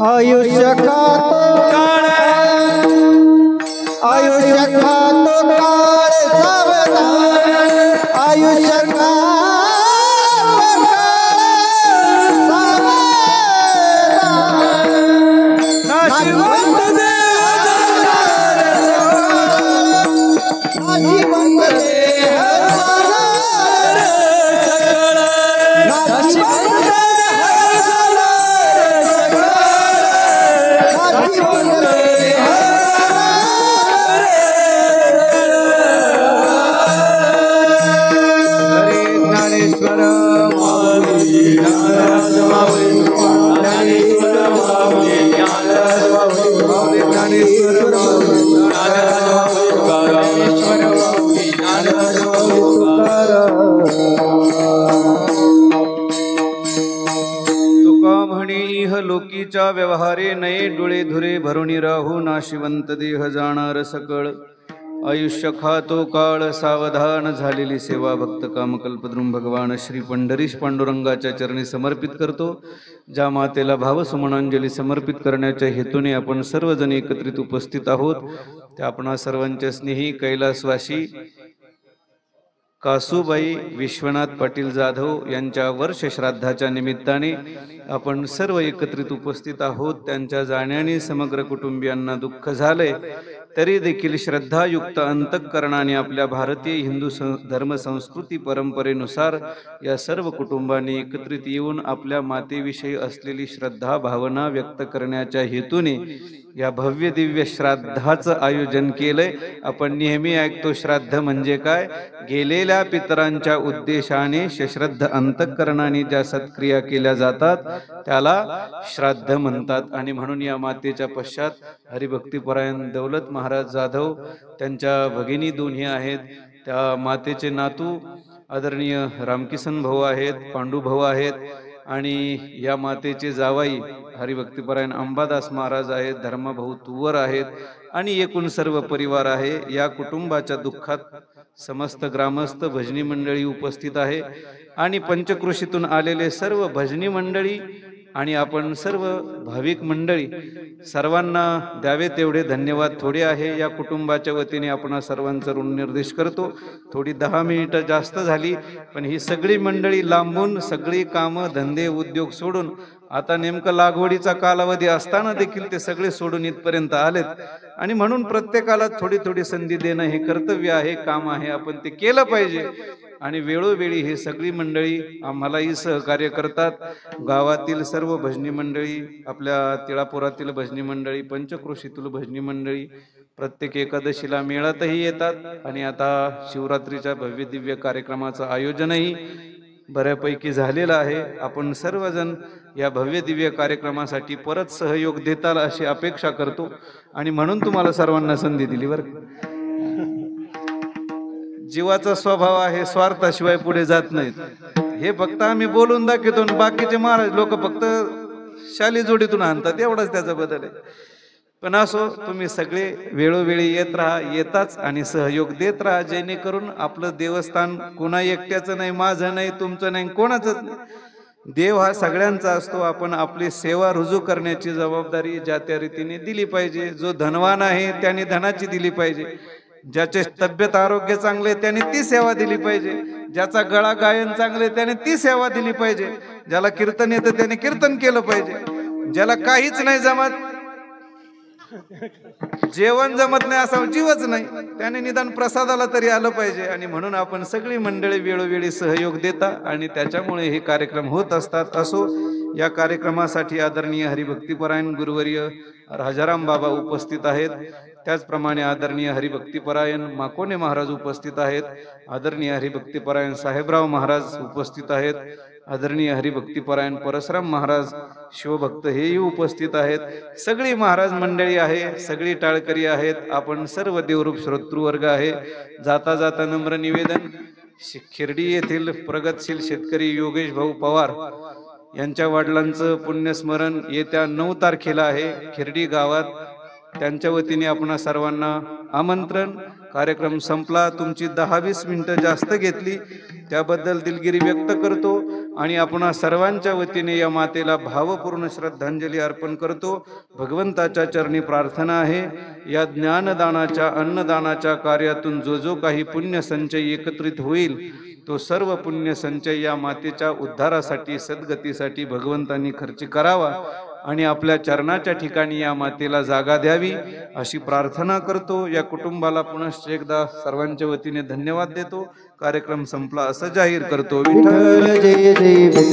आयुष्य खातो काळ सावधान आयुष्य लोकीच्या व्यवहारे नये डोळे धुरे भरुणी राहू नाशिवंत देह जाणार सकळ आयुष्य खातो काळ सावधान झालेली सेवा भक्त कामकल्पद्रुम भगवान श्री पंढरीश पांडुरंगाच्या चरणी समर्पित करतो। ज्या मातेला भावसुमनांजली समर्पित करण्याच्या हेतूने आपण सर्वजण एकत्रित उपस्थित आहोत त्या आपणा सर्वांच्या स्नेही कैलासवासी कासूबाई विश्वनाथ पाटील जाधव यांच्या वर्ष श्राद्धाच्या निमित्ताने आपण सर्व एकत्रित उपस्थित आहोत। त्यांच्या जाण्याने समग्र कुटुंबियांना दुःख झाले तरी देखील श्रद्धायुक्त अंतःकरणाने आपल्या भारतीय हिंदू धर्म संस्कृती परंपरेनुसार या सर्व कुटुंबांनी एकत्रित येऊन आपल्या मातेविषयी असलेली श्रद्धा भावना व्यक्त करण्याच्या हेतूने या भव्य दिव्य श्राद्धाचं आयोजन केलंय। आपण नेहमी ऐकतो श्राद्ध म्हणजे काय, गेलेल्या पितरांच्या उद्देशाने सश्रद्ध अंतःकरणाने ज्या सत्क्रिया केल्या जातात त्याला श्राद्ध म्हणतात। आणि म्हणून या मातेच्या पश्चात हरिभक्तीपरायण दौलत महाराज जाधव त्यांच्या भगिनी दोन्ही आहेत, त्या मातेचे नातू आदरणीय रामकिसन भाऊ आहेत, पांडू भाऊ आहेत आणि या मातेचे जावाई हरिभक्तीपरायण अंबादास महाराज आहेत, धर्मभाऊ तुवर आहेत आणि एकूण सर्व परिवार आहे। या कुटुंबाच्या दुःखात समस्त ग्रामस्थ भजनी मंडळी उपस्थित आहे आणि पंचक्रोशीतून आलेले सर्व भजनी मंडळी आणि आपण सर्व भाविक मंडळी सर्वांना द्यावे तेवढे धन्यवाद थोडे आहे। या कुटुंबाच्या वतीने आपण सर्वांचा ऋण निर्देश करतो। थोडी 10 मिनिटं जास्त झाली पण ही सगळी मंडळी लांबून सगळी कामं धंदे उद्योग सोडून आता नेमका लागवडीचा कालावधी असताना देखील ते सगळे सोडून इथपर्यंत आलेत आणि म्हणून प्रत्येकाला थोडी थोडी संधी देणं हे कर्तव्य आहे, काम आहे, आपण ते केलं पाहिजे। आणि वेळोवेळी हे सगळी मंडळी आम्हालाही सहकार्य करतात। गावातील सर्व भजनी मंडळी, आपल्या तिळापुरातील भजनी मंडळी, पंचक्रोशीतील भजनी मंडळी प्रत्येक एकादशीला मेळातही येतात आणि आता शिवरात्रीच्या भव्य दिव्य कार्यक्रमाचं आयोजनही बऱ्यापैकी झालेलं आहे। आपण सर्वजण या भव्य दिव्य कार्यक्रमासाठी परत सहयोग देताल अशी अपेक्षा करतो आणि म्हणून तुम्हाला सर्वांना संधी दिली बरं। जीवाचा स्वभाव आहे स्वार्थाशिवाय पुढे जात नाहीत, हे फक्त आम्ही बोलून दाखवतो, बाकीचे महाराज लोक फक्त शाली जोडीतून आणतात, एवढाच त्याचा बदल आहे। पण असो, तुम्ही सगळे वेळोवेळी येत राहा, येताच आणि सहयोग देत राहा, जेणेकरून आपलं देवस्थान कोणा एकट्याचं नाही, माझं नाही, तुमचं नाही, कोणाचंच नाही। देव हा सगळ्यांचा असतो। आपण आपली सेवा रुजू करण्याची जबाबदारी ज्या त्या रीतीने दिली पाहिजे। जो धनवान आहे त्याने धनाची दिली पाहिजे, ज्याचे तब्येत आरोग्य चांगले त्याने ती सेवा दिली पाहिजे, ज्याचा गळा गायन चांगले त्याने ती सेवा दिली पाहिजे, ज्याला कीर्तन येतं त्याने कीर्तन केलं पाहिजे, ज्याला काहीच नाही जमत, जेवण जमत नाही, असा जीवच नाही, त्याने निदान प्रसादाला तरी आलं पाहिजे। आणि म्हणून आपण सगळी मंडळी वेळोवेळी सहयोग देता आणि त्याच्यामुळे हे कार्यक्रम होत असतात। असो, या कार्यक्रमासाठी आदरणीय हरिभक्तीपरायण गुरुवर्य राजाराम बाबा उपस्थित आहेत. त्याचप्रमाणे आदरणीय हरिभक्तीपरायण माकोने महाराज उपस्थित आहेत. आदरणीय हरिभक्तीपरायण साहेबराव महाराज उपस्थित आहेत. आदरणीय हरिभक्तीपरायण परशुराम महाराज शिवभक्त हेही उपस्थित आहेत. सगळी महाराज मंडळी आहे, सगळी टाळकरी आहेत. आपण सर्व देवरूप श्रोतृवर्ग आहे. जाता जाता नम्र निवेदन, खिर्डी येथील प्रगतशील शेतकरी योगेश भाऊ पवार यांच्या वडिलांचं पुण्यस्मरण येत्या 9 तारखेला आहे खिर्डी गावात. त्यांच्या वतीने आपणा सर्वांना आमंत्रण. कार्यक्रम संपला, तुमची 10-20 मिनिटं जास्त घेतली त्याबद्दल दिलगिरी व्यक्त करतो आणि आपणा सर्वांच्या वतीने या मातेला भावपूर्ण श्रद्धांजली अर्पण करतो. भगवंताच्या चरणी प्रार्थना आहे, या ज्ञानदानाच्या अन्नदानाच्या कार्यातून जो जो काही पुण्य संचय एकत्रित होईल तो सर्व पुण्य संचय या मातेच्या उद्धारासाठी सद्गतीसाठी भगवंतांनी खर्च करावा आणि आपल्या चरणाच्या ठिकाणी या मातेला जागा द्यावी अशी प्रार्थना करतो. या कुटुंबाला पुनश्च एकदा सर्वांच्या वतीने धन्यवाद देतो. कार्यक्रम संपला असं जाहीर करतो. विठ्ठल जय जय